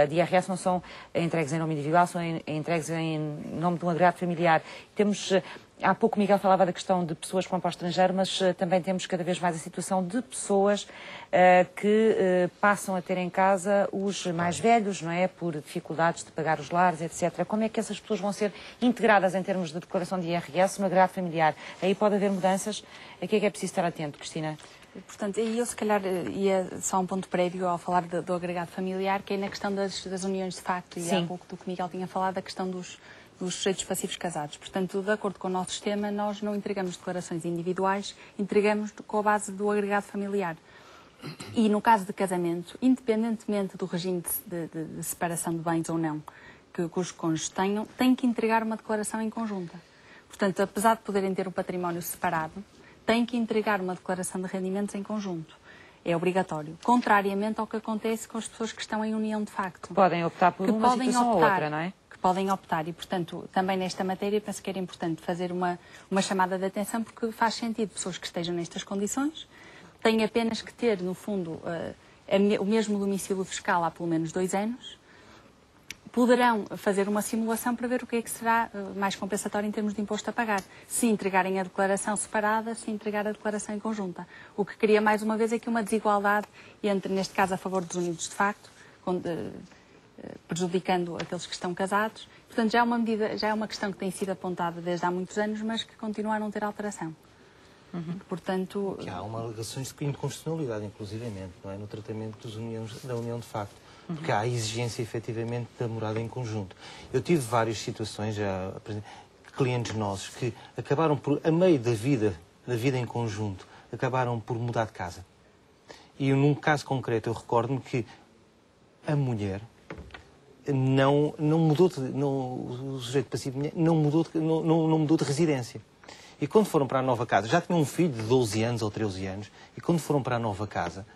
S1: de IRS não são entregues em nome individual, são entregues em nome de um agregado familiar. Temos, há pouco Miguel falava da questão de pessoas que vão para o estrangeiro, mas também temos cada vez mais a situação de pessoas que passam a ter em casa os mais velhos, não é? Por dificuldades de pagar os lares, etc. Como é que essas pessoas vão ser integradas em termos de declaração de IRS no agregado familiar? Aí pode haver mudanças. A que é preciso estar atento, Cristina?
S6: Portanto, aí eu se calhar ia só um ponto prévio ao falar do agregado familiar, que é na questão das uniões de facto, e há pouco do que Miguel tinha falado, a questão dos sujeitos passivos casados. Portanto, de acordo com o nosso sistema, nós não entregamos declarações individuais, entregamos com a base do agregado familiar. E no caso de casamento, independentemente do regime de separação de bens ou não que os cônjuges tenham, têm que entregar uma declaração em conjunta. Portanto, apesar de poderem ter o património separado, têm que entregar uma declaração de rendimentos em conjunto. É obrigatório. Contrariamente ao que acontece com as pessoas que estão em união de facto.
S1: Que podem optar por uma situação ou outra, não é?
S6: Que podem optar. E, portanto, também nesta matéria, penso que era importante fazer uma chamada de atenção, porque faz sentido pessoas que estejam nestas condições têm apenas que ter, no fundo, o mesmo domicílio fiscal há pelo menos 2 anos, poderão fazer uma simulação para ver o que é que será mais compensatório em termos de imposto a pagar. Se entregarem a declaração separada, se entregar a declaração em conjunta. O que cria, mais uma vez, aqui uma desigualdade entre, neste caso, a favor dos unidos de facto, prejudicando aqueles que estão casados. Portanto, já é uma questão que tem sido apontada desde há muitos anos, mas que continua a não ter alteração. Portanto...
S5: Que há uma alegação de inconstitucionalidade, inclusivamente, não é? No tratamento da união de facto. Porque há a exigência, efetivamente, da morada em conjunto. Eu tive várias situações, clientes nossos, que acabaram por, a meio da vida em conjunto, acabaram por mudar de casa. E num caso concreto, eu recordo-me que a mulher não mudou o sujeito passivo não mudou de residência. E quando foram para a nova casa, já tinham um filho de 12 anos ou 13 anos, e quando foram para a nova casa,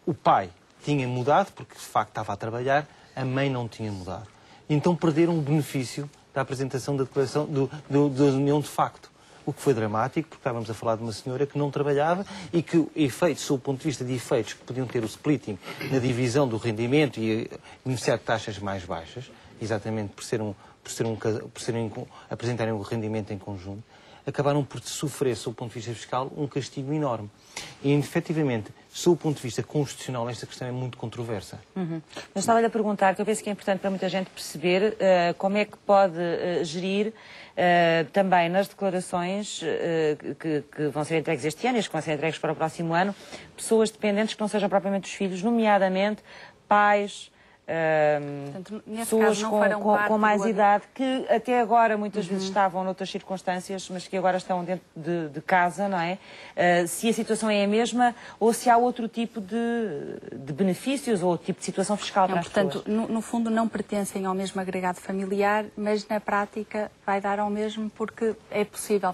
S5: o pai tinha mudado, porque de facto estava a trabalhar, a mãe não tinha mudado. Então perderam o benefício da apresentação da declaração da união de facto. O que foi dramático, porque estávamos a falar de uma senhora que não trabalhava e que efeitos, sob o ponto de vista de efeitos que podiam ter o splitting na divisão do rendimento e beneficiar de taxas mais baixas, exatamente por apresentarem o rendimento em conjunto, acabaram por sofrer, sob o ponto de vista fiscal, um castigo enorme. E, efetivamente, sob o ponto de vista constitucional, esta questão é muito controversa.
S1: Mas estava-lhe a perguntar, que eu penso que é importante para muita gente perceber como é que pode gerir também nas declarações que vão ser entregues este ano e as que vão ser entregues para o próximo ano, pessoas dependentes que não sejam propriamente os filhos, nomeadamente pais, Portanto, pessoas com mais idade que até agora muitas vezes estavam noutras circunstâncias, mas que agora estão dentro de casa, não é? Se a situação é a mesma ou se há outro tipo de benefícios ou outro tipo de situação fiscal para as pessoas.
S6: Portanto, no fundo não pertencem ao mesmo agregado familiar, mas na prática vai dar ao mesmo porque é possível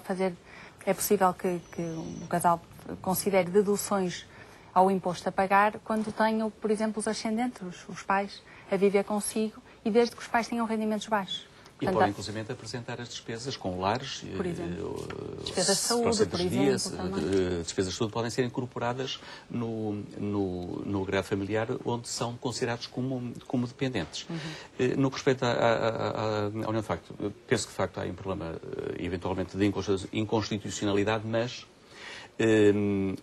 S6: que um casal considere deduções ao imposto a pagar quando tenham, por exemplo, os ascendentes, os pais, a viver consigo e desde que os pais tenham rendimentos baixos.
S3: E
S6: portanto,
S3: podem, inclusive, apresentar as despesas com lares,
S6: por exemplo, despesas de saúde, por exemplo,
S3: despesas de saúde podem ser incorporadas no agregado familiar onde são considerados como dependentes. No que respeita à união de facto, penso que de facto há um problema, eventualmente, de inconstitucionalidade, mas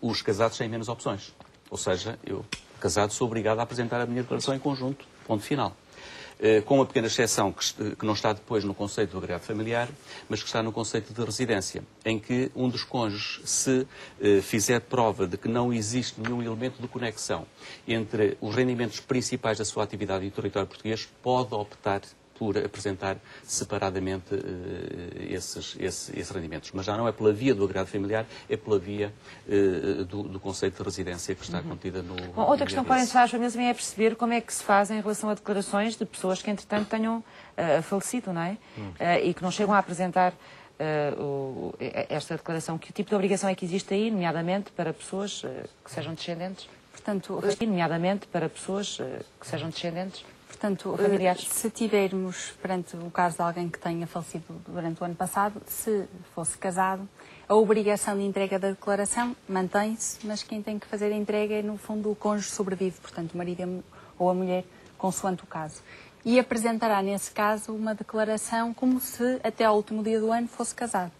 S3: os casados têm menos opções. Ou seja, eu, casado, sou obrigado a apresentar a minha declaração em conjunto, ponto final. Com uma pequena exceção que não está depois no conceito do agregado familiar, mas que está no conceito de residência, em que um dos cônjuges, se fizer prova de que não existe nenhum elemento de conexão entre os rendimentos principais da sua atividade e o território português, pode optar por apresentar separadamente esses rendimentos. Mas já não é pela via do agregado familiar, é pela via do conceito de residência que está contida no...
S1: Bom, outra questão que podem se fazer às famílias também é perceber como é que se faz em relação a declarações de pessoas que, entretanto, tenham falecido, não é? E que não chegam a apresentar esta declaração. Que tipo de obrigação é que existe aí, nomeadamente para pessoas que sejam descendentes?
S6: Portanto,
S1: nomeadamente para pessoas que sejam descendentes?
S6: Portanto, se tivermos perante o caso de alguém que tenha falecido durante o ano passado, se fosse casado, a obrigação de entrega da declaração mantém-se, mas quem tem que fazer a entrega é, no fundo, o cônjuge sobrevive, portanto, o marido ou a mulher, consoante o caso. E apresentará, nesse caso, uma declaração como se até ao último dia do ano fosse casado.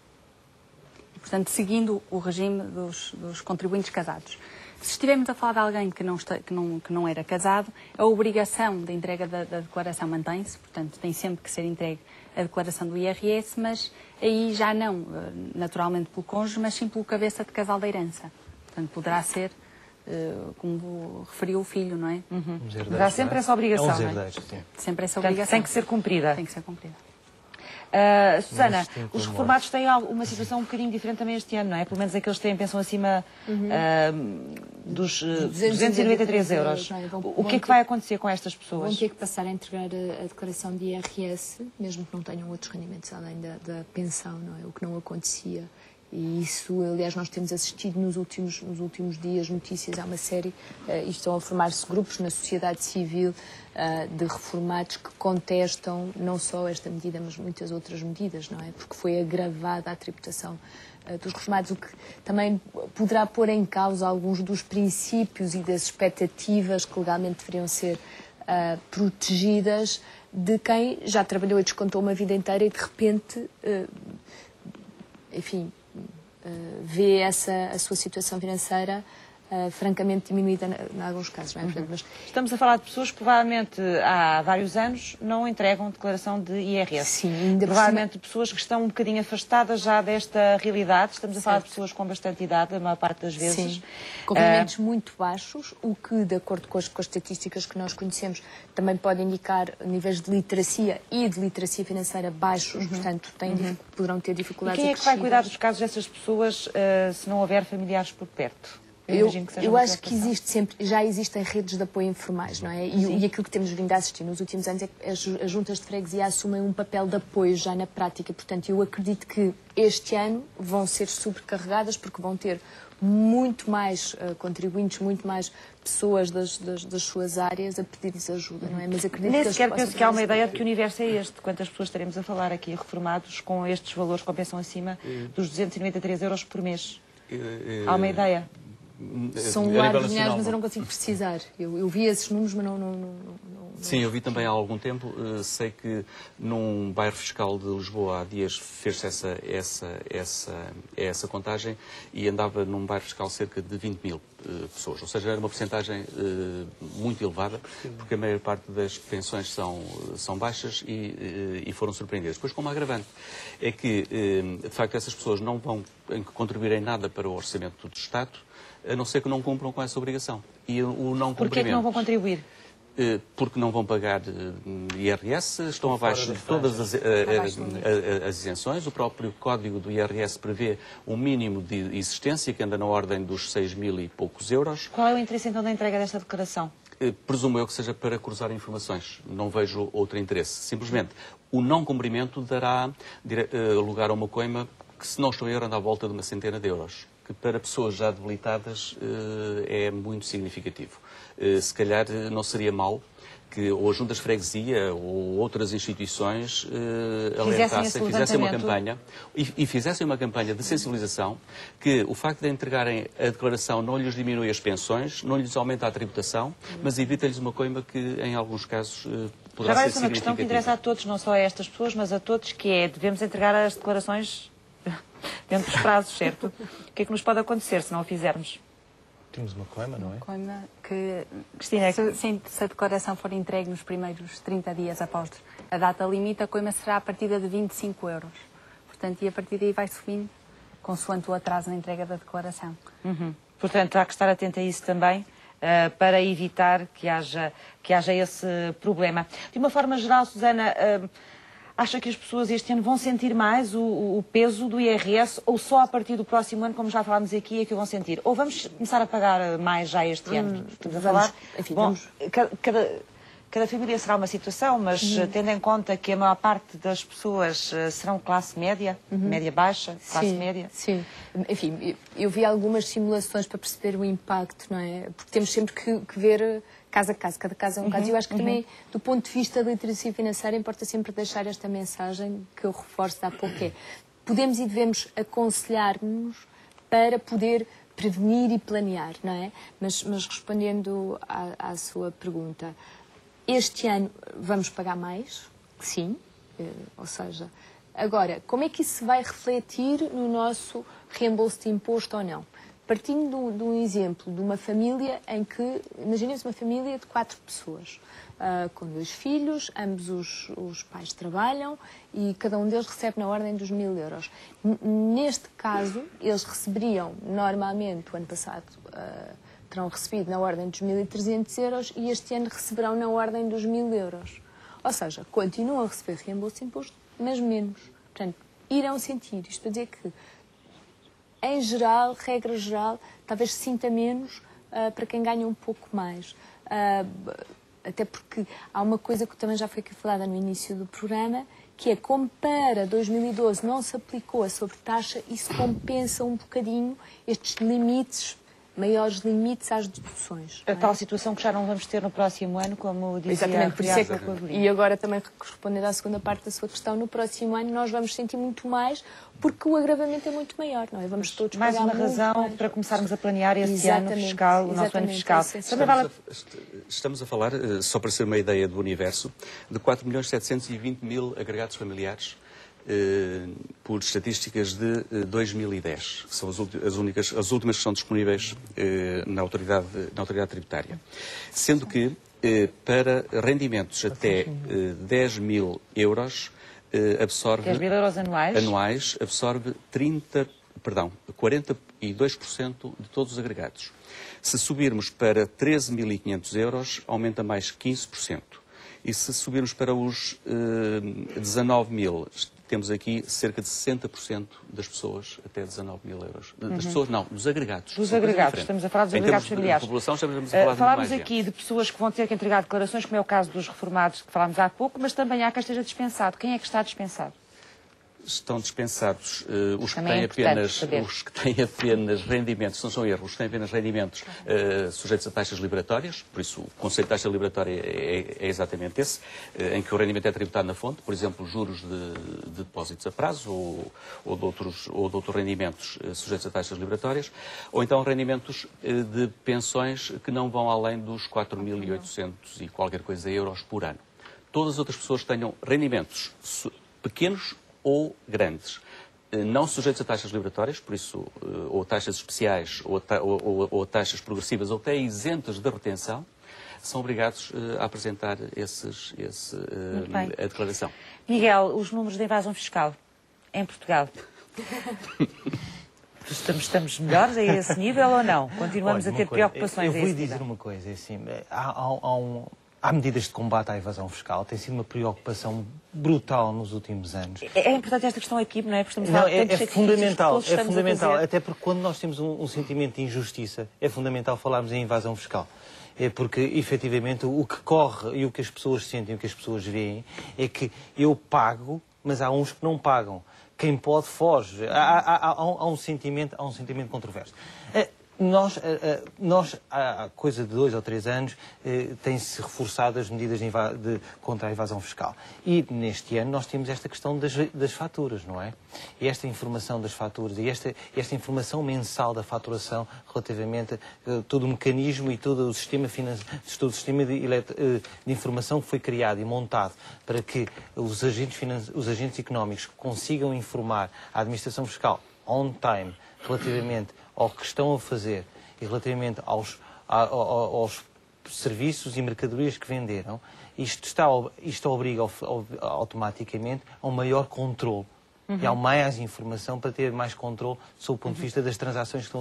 S6: Portanto, seguindo o regime dos contribuintes casados. Se estivermos a falar de alguém que não era casado, a obrigação de entrega da declaração mantém-se, portanto, tem sempre que ser entregue a declaração do IRS, mas aí já não, naturalmente, pelo cônjuge, mas sim pelo cabeça de casal da herança. Portanto, poderá ser, como referiu o filho, não é?
S1: Mas há sempre essa obrigação, não é?
S6: Sempre essa obrigação.
S1: Tem que ser cumprida.
S6: Tem que ser cumprida.
S1: Susana, os reformados têm uma situação um bocadinho diferente também este ano, não é? Pelo menos aqueles que têm pensão acima dos 293 euros. O que é que vai acontecer com estas pessoas?
S4: Vão ter que passar a entregar a declaração de IRS, mesmo que não tenham outros rendimentos além da pensão, não é? O que não acontecia. E isso, aliás, nós temos assistido nos últimos dias notícias, há uma série, e estão a formar-se grupos na sociedade civil de reformados que contestam não só esta medida, mas muitas outras medidas, não é? Porque foi agravada a tributação dos reformados, o que também poderá pôr em causa alguns dos princípios e das expectativas que legalmente deveriam ser protegidas de quem já trabalhou e descontou uma vida inteira e de repente, enfim, vê a sua situação financeira francamente diminuída em alguns casos. Não é? Portanto, mas...
S1: Estamos a falar de pessoas que provavelmente há vários anos não entregam declaração de IRS.
S4: Sim, ainda
S1: provavelmente pessoas que estão um bocadinho afastadas já desta realidade. Estamos a falar de pessoas com bastante idade, a maior parte das vezes.
S4: Sim, com rendimentos muito baixos, o que, de acordo com as estatísticas que nós conhecemos, também pode indicar níveis de literacia e de literacia financeira baixos, portanto poderão ter dificuldades.
S1: E quem é que vai cuidar dos casos dessas pessoas se não houver familiares por perto?
S4: Eu acho que já existem redes de apoio informais, não é? E aquilo que temos vindo a assistir nos últimos anos é que as juntas de freguesia assumem um papel de apoio já na prática. Portanto, eu acredito que este ano vão ser sobrecarregadas porque vão ter muito mais contribuintes, muito mais pessoas das suas áreas a pedir-lhes ajuda, não é? Mas acredito
S1: nem sequer penso que há uma ideia de que universo é este. Quantas pessoas estaremos a falar aqui reformados com estes valores, com a pensão acima dos 293 euros por mês? Há uma ideia?
S4: São largos dinheiros, mas eu não consigo precisar. Eu vi esses números, mas não...
S3: Sim, eu vi também há algum tempo. Sei que num bairro fiscal de Lisboa há dias fez-se essa contagem e andava num bairro fiscal cerca de 20 mil pessoas. Ou seja, era uma porcentagem muito elevada, porque a maior parte das pensões são baixas e foram surpreendidas. Depois, como agravante, é que, de facto, essas pessoas não vão contribuir em nada para o orçamento do Estado, a não ser que não cumpram com essa obrigação. E o não cumprimento...
S1: Porquê é que não vão contribuir?
S3: porque não vão pagar IRS, estão abaixo de todas as isenções. O próprio código do IRS prevê um mínimo de existência que anda na ordem dos 6.000 e poucos euros.
S1: Qual é o interesse então da entrega desta declaração?
S3: Presumo eu que seja para cruzar informações. Não vejo outro interesse. Simplesmente, o não cumprimento dará lugar a uma coima que, se não estou a erro, anda à volta de uma centena de euros, que para pessoas já debilitadas é muito significativo. Se calhar não seria mau que ou as juntas de freguesia ou outras instituições alertassem, fizessem uma campanha e fizessem uma campanha de sensibilização que o facto de entregarem a declaração não lhes diminui as pensões, não lhes aumenta a tributação, mas evita-lhes uma coima que, em alguns casos, poderá ser significativa.
S1: É uma questão que interessa a todos, não só a estas pessoas, mas a todos, que é, devemos entregar as declarações dentro dos prazos, certo? O que é que nos pode acontecer se não o fizermos?
S5: Temos uma coima, não é?
S6: Coima que,
S1: Cristina,
S6: se a declaração for entregue nos primeiros 30 dias após a data limite, a coima será a partir de 25 euros. Portanto, e a partir daí vai subindo, consoante o atraso na entrega da declaração.
S1: Portanto, há que estar atento a isso também, para evitar que haja esse problema. De uma forma geral, Susana, acha que as pessoas este ano vão sentir mais o peso do IRS ou só a partir do próximo ano, como já falámos aqui, é que o vão sentir? Ou vamos começar a pagar mais já este ano? Estamos a falar?
S4: Enfim,
S1: bom, cada família será uma situação, mas tendo em conta que a maior parte das pessoas serão classe média, média baixa, classe média.
S4: Sim, enfim, eu vi algumas simulações para perceber o impacto, não é? Porque temos sempre que ver caso a caso, cada caso é um caso. E eu acho que também, do ponto de vista da literacia financeira, importa sempre deixar esta mensagem que eu reforço há pouco, é: podemos e devemos aconselhar-nos para poder prevenir e planear, não é? Mas respondendo à sua pergunta, este ano vamos pagar mais? Sim. Ou seja, agora, como é que isso vai refletir no nosso reembolso de imposto ou não? Partindo de um exemplo de uma família em que, imaginemos uma família de 4 pessoas, com 2 filhos, ambos os pais trabalham e cada um deles recebe na ordem dos 1.000 euros. Neste caso, eles receberiam normalmente, o ano passado, terão recebido na ordem dos 1.300 euros e este ano receberão na ordem dos 1.000 euros. Ou seja, continuam a receber reembolso de imposto, mas menos. Portanto, irão sentir. Isto para dizer que, em geral, regra geral, talvez se sinta menos para quem ganha um pouco mais. Até porque há uma coisa que também já foi aqui falada no início do programa, que é, como para 2012 não se aplicou a sobretaxa, isso compensa um bocadinho estes limites, maiores limites às deduções.
S1: A tal situação que já não vamos ter no próximo ano, como dizia.
S4: Exatamente, por isso é que, e agora também respondendo à segunda parte da sua questão, no próximo ano nós vamos sentir muito mais, porque o agravamento é muito maior, não é? Vamos todos
S1: mais
S4: pagar
S1: uma razão para começarmos a planear esse ano fiscal, o nosso ano fiscal.
S3: Estamos a falar, só para ser uma ideia do universo, de 4.720.000 agregados familiares, por estatísticas de 2010, que são as últimas que são disponíveis na autoridade tributária. Sendo que, para rendimentos até 10.000 euros, absorve...
S1: 10.000 euros
S3: anuais, absorve 42% de todos os agregados. Se subirmos para 13.500 euros, aumenta mais 15%. E se subirmos para os 19.000, temos aqui cerca de 60% das pessoas até 19.000 euros. Das pessoas, não, dos agregados.
S1: Dos agregados, estamos a falar dos agregados familiares.
S3: De população, estamos a falar de
S1: falámos aqui de pessoas que vão ter que entregar declarações, como é o caso dos reformados que falámos há pouco, mas também há quem esteja dispensado. Quem é que está dispensado?
S3: Estão dispensados os que têm apenas rendimentos, não são erros, os que têm apenas rendimentos sujeitos a taxas liberatórias, por isso o conceito de taxa liberatória é exatamente esse, em que o rendimento é tributado na fonte, por exemplo, juros de depósitos a prazo ou de outros rendimentos sujeitos a taxas liberatórias, ou então rendimentos de pensões que não vão além dos 4.800 e qualquer coisa euros por ano. Todas as outras pessoas que tenham rendimentos pequenos ou grandes, não sujeitos a taxas liberatórias, por isso, ou taxas especiais, ou taxas progressivas, ou até isentas de retenção, são obrigados a apresentar a declaração.
S1: Miguel, os números de evasão fiscal em Portugal, estamos melhores a esse nível ou não? Continuamos a ter preocupações a esse nível?
S5: Eu vou dizer uma coisa, assim, Há medidas de combate à evasão fiscal, tem sido uma preocupação brutal nos últimos anos.
S1: É importante esta questão aqui, não é?
S5: É fundamental, até porque quando nós temos um sentimento de injustiça, é fundamental falarmos em evasão fiscal. É porque, efetivamente, o que corre e o que as pessoas sentem, o que as pessoas veem, é que eu pago, mas há uns que não pagam. Quem pode, foge. Há um sentimento controverso. Nós, há coisa de 2 ou 3 anos, têm-se reforçado as medidas contra a evasão fiscal. E neste ano nós temos esta questão das faturas, não é? E esta informação das faturas, e esta informação mensal da faturação relativamente a todo o mecanismo e todo o sistema de informação que foi criado e montado para que os agentes económicos consigam informar a administração fiscal on time relativamente ao que estão a fazer e relativamente aos serviços e mercadorias que venderam, isto obriga automaticamente a um maior controle. E há mais informação para ter mais controle sob o ponto de vista das transações que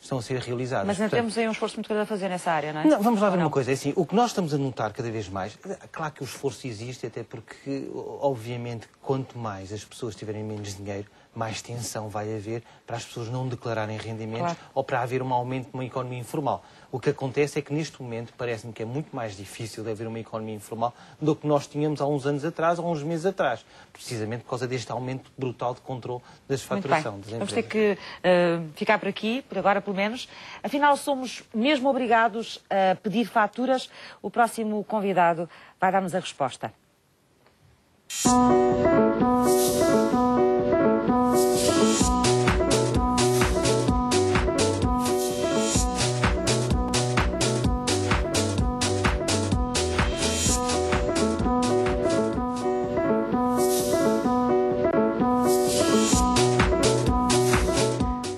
S5: estão a ser realizadas.
S1: Mas não temos aí um esforço muito grande a fazer nessa área, não é?
S5: Não, vamos lá ver uma coisa. É assim, o que nós estamos a notar cada vez mais, claro que o esforço existe, até porque, obviamente, quanto mais as pessoas tiverem menos dinheiro, mais tensão vai haver para as pessoas não declararem rendimentos ou para haver um aumento de uma economia informal. O que acontece é que, neste momento, parece-me que é muito mais difícil de haver uma economia informal do que nós tínhamos há uns anos atrás ou há uns meses atrás, precisamente por causa deste aumento brutal de controle da faturação.
S1: Vamos ter que ficar por aqui, por agora pelo menos. Afinal, somos mesmo obrigados a pedir faturas? O próximo convidado vai dar-nos a resposta.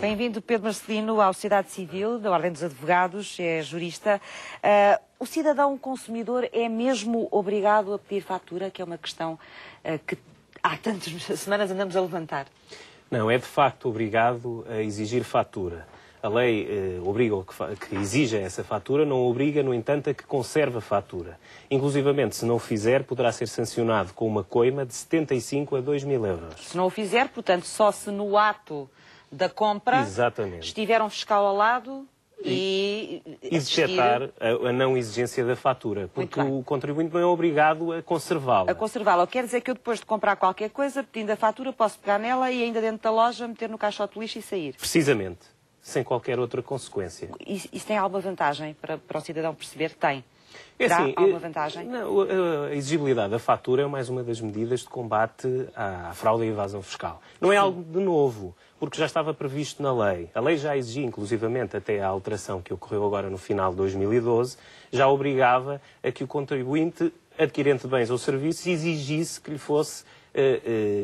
S1: Bem-vindo, Pedro Marcelino, à Sociedade Civil, da Ordem dos Advogados, é jurista. O cidadão consumidor é mesmo obrigado a pedir fatura, que é uma questão que há tantas semanas andamos a levantar?
S8: Não, é de facto obrigado a exigir fatura. A lei obriga que exija essa fatura, não obriga, no entanto, a que conserve a fatura. Inclusivamente, se não o fizer, poderá ser sancionado com uma coima de 75 a 2.000 euros.
S1: Se não o fizer, portanto, só se no ato da compra estiver um fiscal ao lado e
S8: detectar a não exigência da fatura, porque o contribuinte não é obrigado a conservá-la.
S1: A conservá-la. Quer dizer que eu, depois de comprar qualquer coisa, pedindo a fatura, posso pegar nela e ainda dentro da loja meter no caixote de lixo e sair?
S8: Precisamente, sem qualquer outra consequência.
S1: Isso tem alguma vantagem para o cidadão perceber? Tem.
S8: Terá
S1: alguma vantagem?
S8: Não, a exigibilidade da fatura é mais uma das medidas de combate à fraude e evasão fiscal. Não é algo de novo, porque já estava previsto na lei. A lei já exigia, inclusivamente, até a alteração que ocorreu agora no final de 2012, já obrigava a que o contribuinte, adquirente de bens ou serviços, exigisse que lhe fosse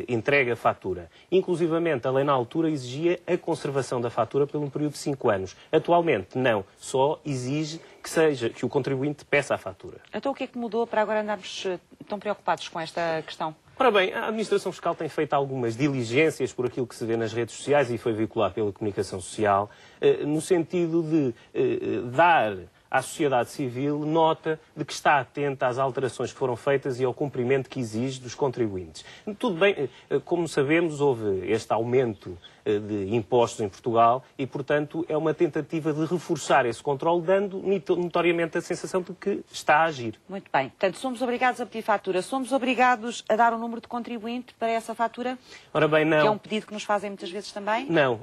S8: entregue a fatura. Inclusivamente, a lei na altura exigia a conservação da fatura por um período de 5 anos. Atualmente, não. Só exige que o contribuinte peça a fatura.
S1: Então o que é que mudou para agora andarmos tão preocupados com esta questão?
S8: Ora bem, a Administração Fiscal tem feito algumas diligências por aquilo que se vê nas redes sociais e foi veiculado pela comunicação social, no sentido de dar à sociedade civil nota de que está atenta às alterações que foram feitas e ao cumprimento que exige dos contribuintes. Tudo bem, como sabemos, houve este aumento de impostos em Portugal e, portanto, é uma tentativa de reforçar esse controle, dando notoriamente a sensação de que está a agir.
S1: Muito bem. Portanto, somos obrigados a pedir fatura. Somos obrigados a dar um número de contribuinte para essa fatura?
S8: Ora bem, não.
S1: Que é um pedido que nos fazem muitas vezes também?
S8: Não.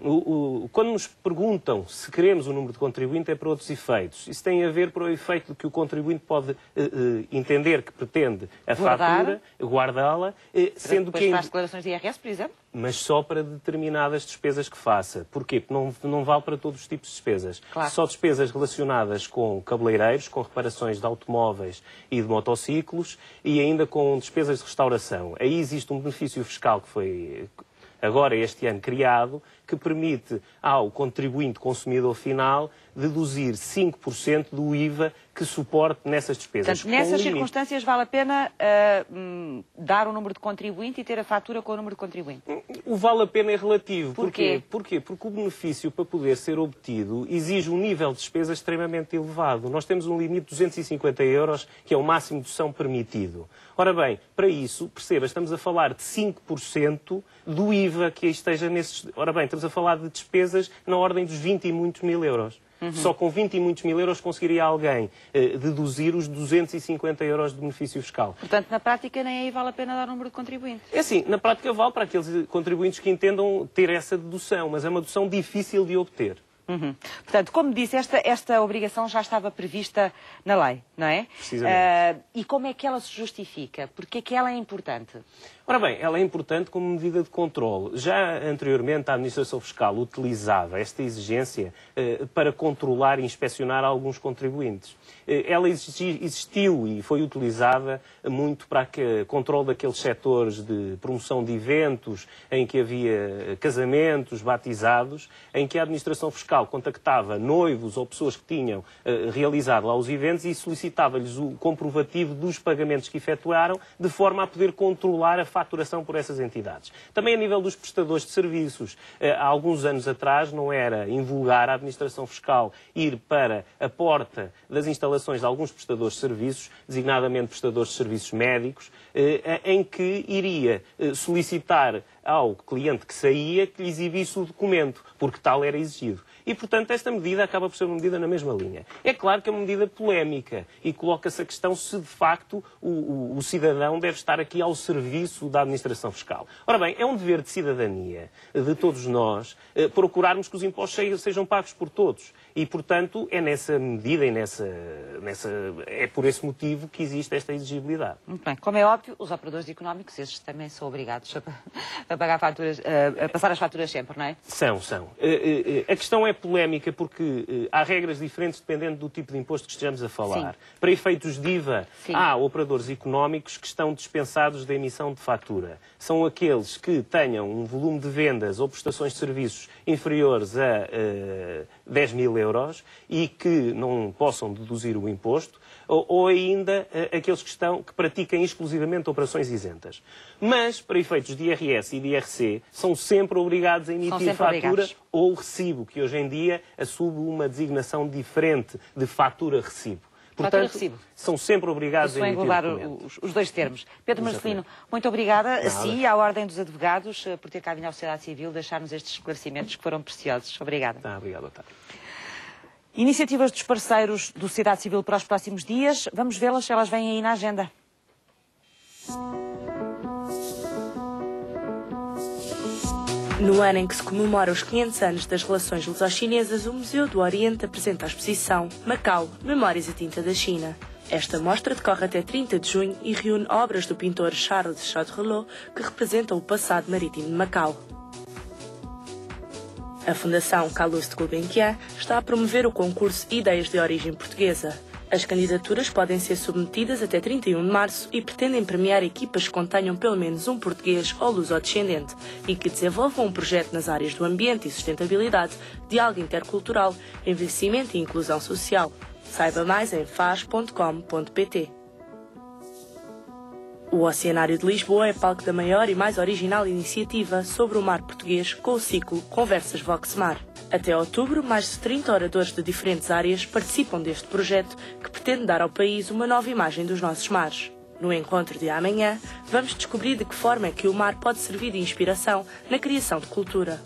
S8: Quando nos perguntam se queremos o número de contribuinte é para outros efeitos. Isso tem a ver para o efeito de que o contribuinte pode entender que pretende a fatura, guardá-la, sendo que...
S1: para as declarações de IRS, por exemplo?
S8: Mas só para determinadas despesas que faça. Porquê? Porque não vale para todos os tipos de despesas.
S1: Claro.
S8: Só despesas relacionadas com cabeleireiros, com reparações de automóveis e de motociclos e ainda com despesas de restauração. Aí existe um benefício fiscal que foi agora este ano criado, que permite ao contribuinte consumidor final deduzir 5% do IVA que suporte nessas despesas.
S1: Portanto, nessas circunstâncias vale a pena dar o número de contribuinte e ter a fatura com o número de contribuinte?
S8: O vale a pena é relativo.
S1: Porquê?
S8: Porque o benefício, para poder ser obtido, exige um nível de despesa extremamente elevado. Nós temos um limite de 250 euros, que é o máximo de dedução permitido. Ora bem, para isso, perceba, estamos a falar de 5% do IVA que esteja nesses... Ora bem, estamos a falar de despesas na ordem dos 20 e muitos mil euros. Só com 20 e muitos mil euros conseguiria alguém deduzir os 250 euros de benefício fiscal.
S1: Portanto, na prática, nem aí vale a pena dar o número de contribuinte.
S8: É assim, na prática vale para aqueles contribuintes que entendam ter essa dedução, mas é uma dedução difícil de obter.
S1: Portanto, como disse, esta obrigação já estava prevista na lei, não é?
S8: Precisamente.
S1: E como é que ela se justifica? Porque é que ela é importante?
S8: Ora bem, ela é importante como medida de controle. Já anteriormente a Administração Fiscal utilizava esta exigência para controlar e inspecionar alguns contribuintes. Ela existiu e foi utilizada muito para o controle daqueles setores de promoção de eventos, em que havia casamentos, batizados, em que a Administração Fiscal contactava noivos ou pessoas que tinham realizado lá os eventos e solicitava-lhes o comprovativo dos pagamentos que efetuaram, de forma a poder controlar a faturação por essas entidades. Também a nível dos prestadores de serviços. Há alguns anos atrás não era invulgar a Administração Fiscal ir para a porta das instalações de alguns prestadores de serviços, designadamente prestadores de serviços médicos, em que iria solicitar ao cliente que saía que lhe exibisse o documento, porque tal era exigido. E, portanto, esta medida acaba por ser uma medida na mesma linha. É claro que é uma medida polémica e coloca-se a questão se, de facto, o cidadão deve estar aqui ao serviço da Administração Fiscal. Ora bem, é um dever de cidadania de todos nós procurarmos que os impostos sejam pagos por todos. E, portanto, é nessa medida e é por esse motivo que existe esta exigibilidade.
S1: Muito bem. Como é óbvio, os operadores económicos, esses também são obrigados a pagar faturas, a passar as faturas sempre, não é?
S8: São. A questão é polémica porque há regras diferentes dependendo do tipo de imposto que estejamos a falar. Sim. Para efeitos de IVA, sim, há operadores económicos que estão dispensados da emissão de fatura. São aqueles que tenham um volume de vendas ou prestações de serviços inferiores a 10 mil euros e que não possam deduzir o imposto, ou ainda aqueles que pratiquem exclusivamente operações isentas. Mas, para efeitos de IRS e de IRC, são sempre obrigados a emitir fatura ou recibo, que hoje em dia assume uma designação diferente de fatura-recibo. Portanto, são sempre obrigados a emitir
S1: englobar os dois termos. Pedro Marcelino, muito obrigada a si e à Ordem dos Advogados por ter cá vindo à sociedade civil deixar-nos estes esclarecimentos que foram preciosos. Obrigada.
S8: Obrigado, Otávio.
S1: Iniciativas dos parceiros do Sociedade Civil para os próximos dias. Vamos vê-las, elas vêm aí na agenda.
S2: No ano em que se comemora os 500 anos das relações luso-chinesas, o Museu do Oriente apresenta a exposição Macau, Memórias e Tinta da China. Esta mostra decorre até 30 de junho e reúne obras do pintor Charles Chaudrelot que representam o passado marítimo de Macau. A Fundação Calouste Gulbenkian está a promover o concurso Ideias de Origem Portuguesa. As candidaturas podem ser submetidas até 31 de março e pretendem premiar equipas que contenham pelo menos um português ou luso-descendente e que desenvolvam um projeto nas áreas do ambiente e sustentabilidade, diálogo intercultural, envelhecimento e inclusão social. Saiba mais em faz.com.pt. O Oceanário de Lisboa é palco da maior e mais original iniciativa sobre o mar português com o ciclo Conversas Voxmar. Até outubro, mais de 30 oradores de diferentes áreas participam deste projeto que pretende dar ao país uma nova imagem dos nossos mares. No encontro de amanhã, vamos descobrir de que forma é que o mar pode servir de inspiração na criação de cultura.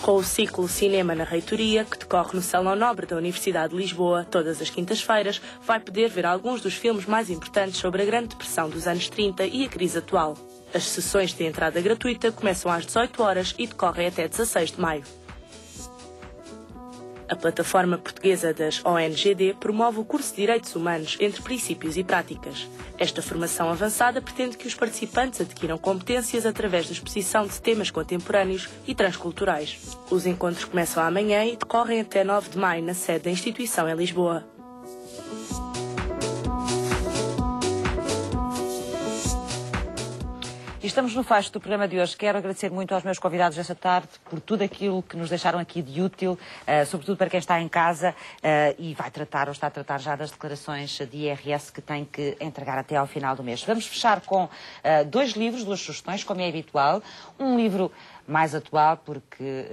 S2: Com o ciclo Cinema na Reitoria, que decorre no Salão Nobre da Universidade de Lisboa, todas as quintas-feiras, vai poder ver alguns dos filmes mais importantes sobre a Grande Depressão dos anos 30 e a crise atual. As sessões de entrada gratuita começam às 18 horas e decorrem até 16 de maio. A plataforma portuguesa das ONGD promove o curso de Direitos Humanos entre Princípios e Práticas. Esta formação avançada pretende que os participantes adquiram competências através da exposição de temas contemporâneos e transculturais. Os encontros começam amanhã e decorrem até 9 de maio na sede da instituição em Lisboa.
S1: E estamos no fecho do programa de hoje. Quero agradecer muito aos meus convidados esta tarde por tudo aquilo que nos deixaram aqui de útil, sobretudo para quem está em casa e vai tratar ou está a tratar já das declarações de IRS que tem que entregar até ao final do mês. Vamos fechar com 2 livros, 2 sugestões, como é habitual. Um livro mais atual, porque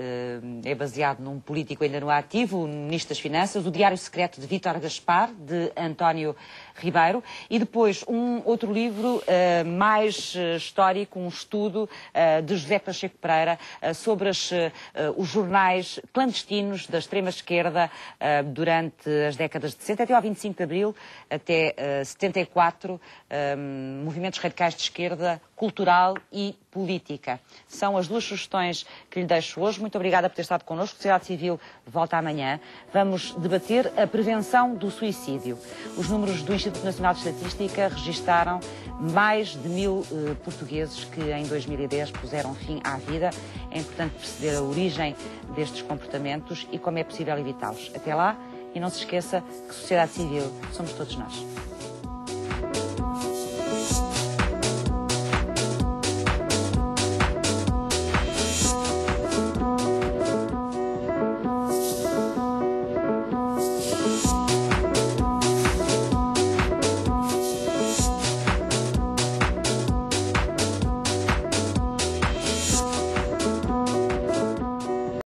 S1: é baseado num político ainda no ativo, o Ministro das Finanças, O Diário Secreto de Vítor Gaspar, de António Ribeiro, e depois um outro livro mais histórico, um estudo de José Pacheco Pereira sobre os jornais clandestinos da extrema-esquerda durante as décadas de 60 até ao 25 de Abril, até 74, movimentos radicais de esquerda, cultural e política. São as 2 sugestões que lhe deixo hoje. Muito obrigada por ter estado connosco. Sociedade Civil volta amanhã. Vamos debater a prevenção do suicídio. Os números do Instituto Nacional de Estatística registaram mais de 1000 portugueses que em 2010 puseram fim à vida. É importante perceber a origem destes comportamentos e como é possível evitá-los. Até lá, e não se esqueça que sociedade civil somos todos nós.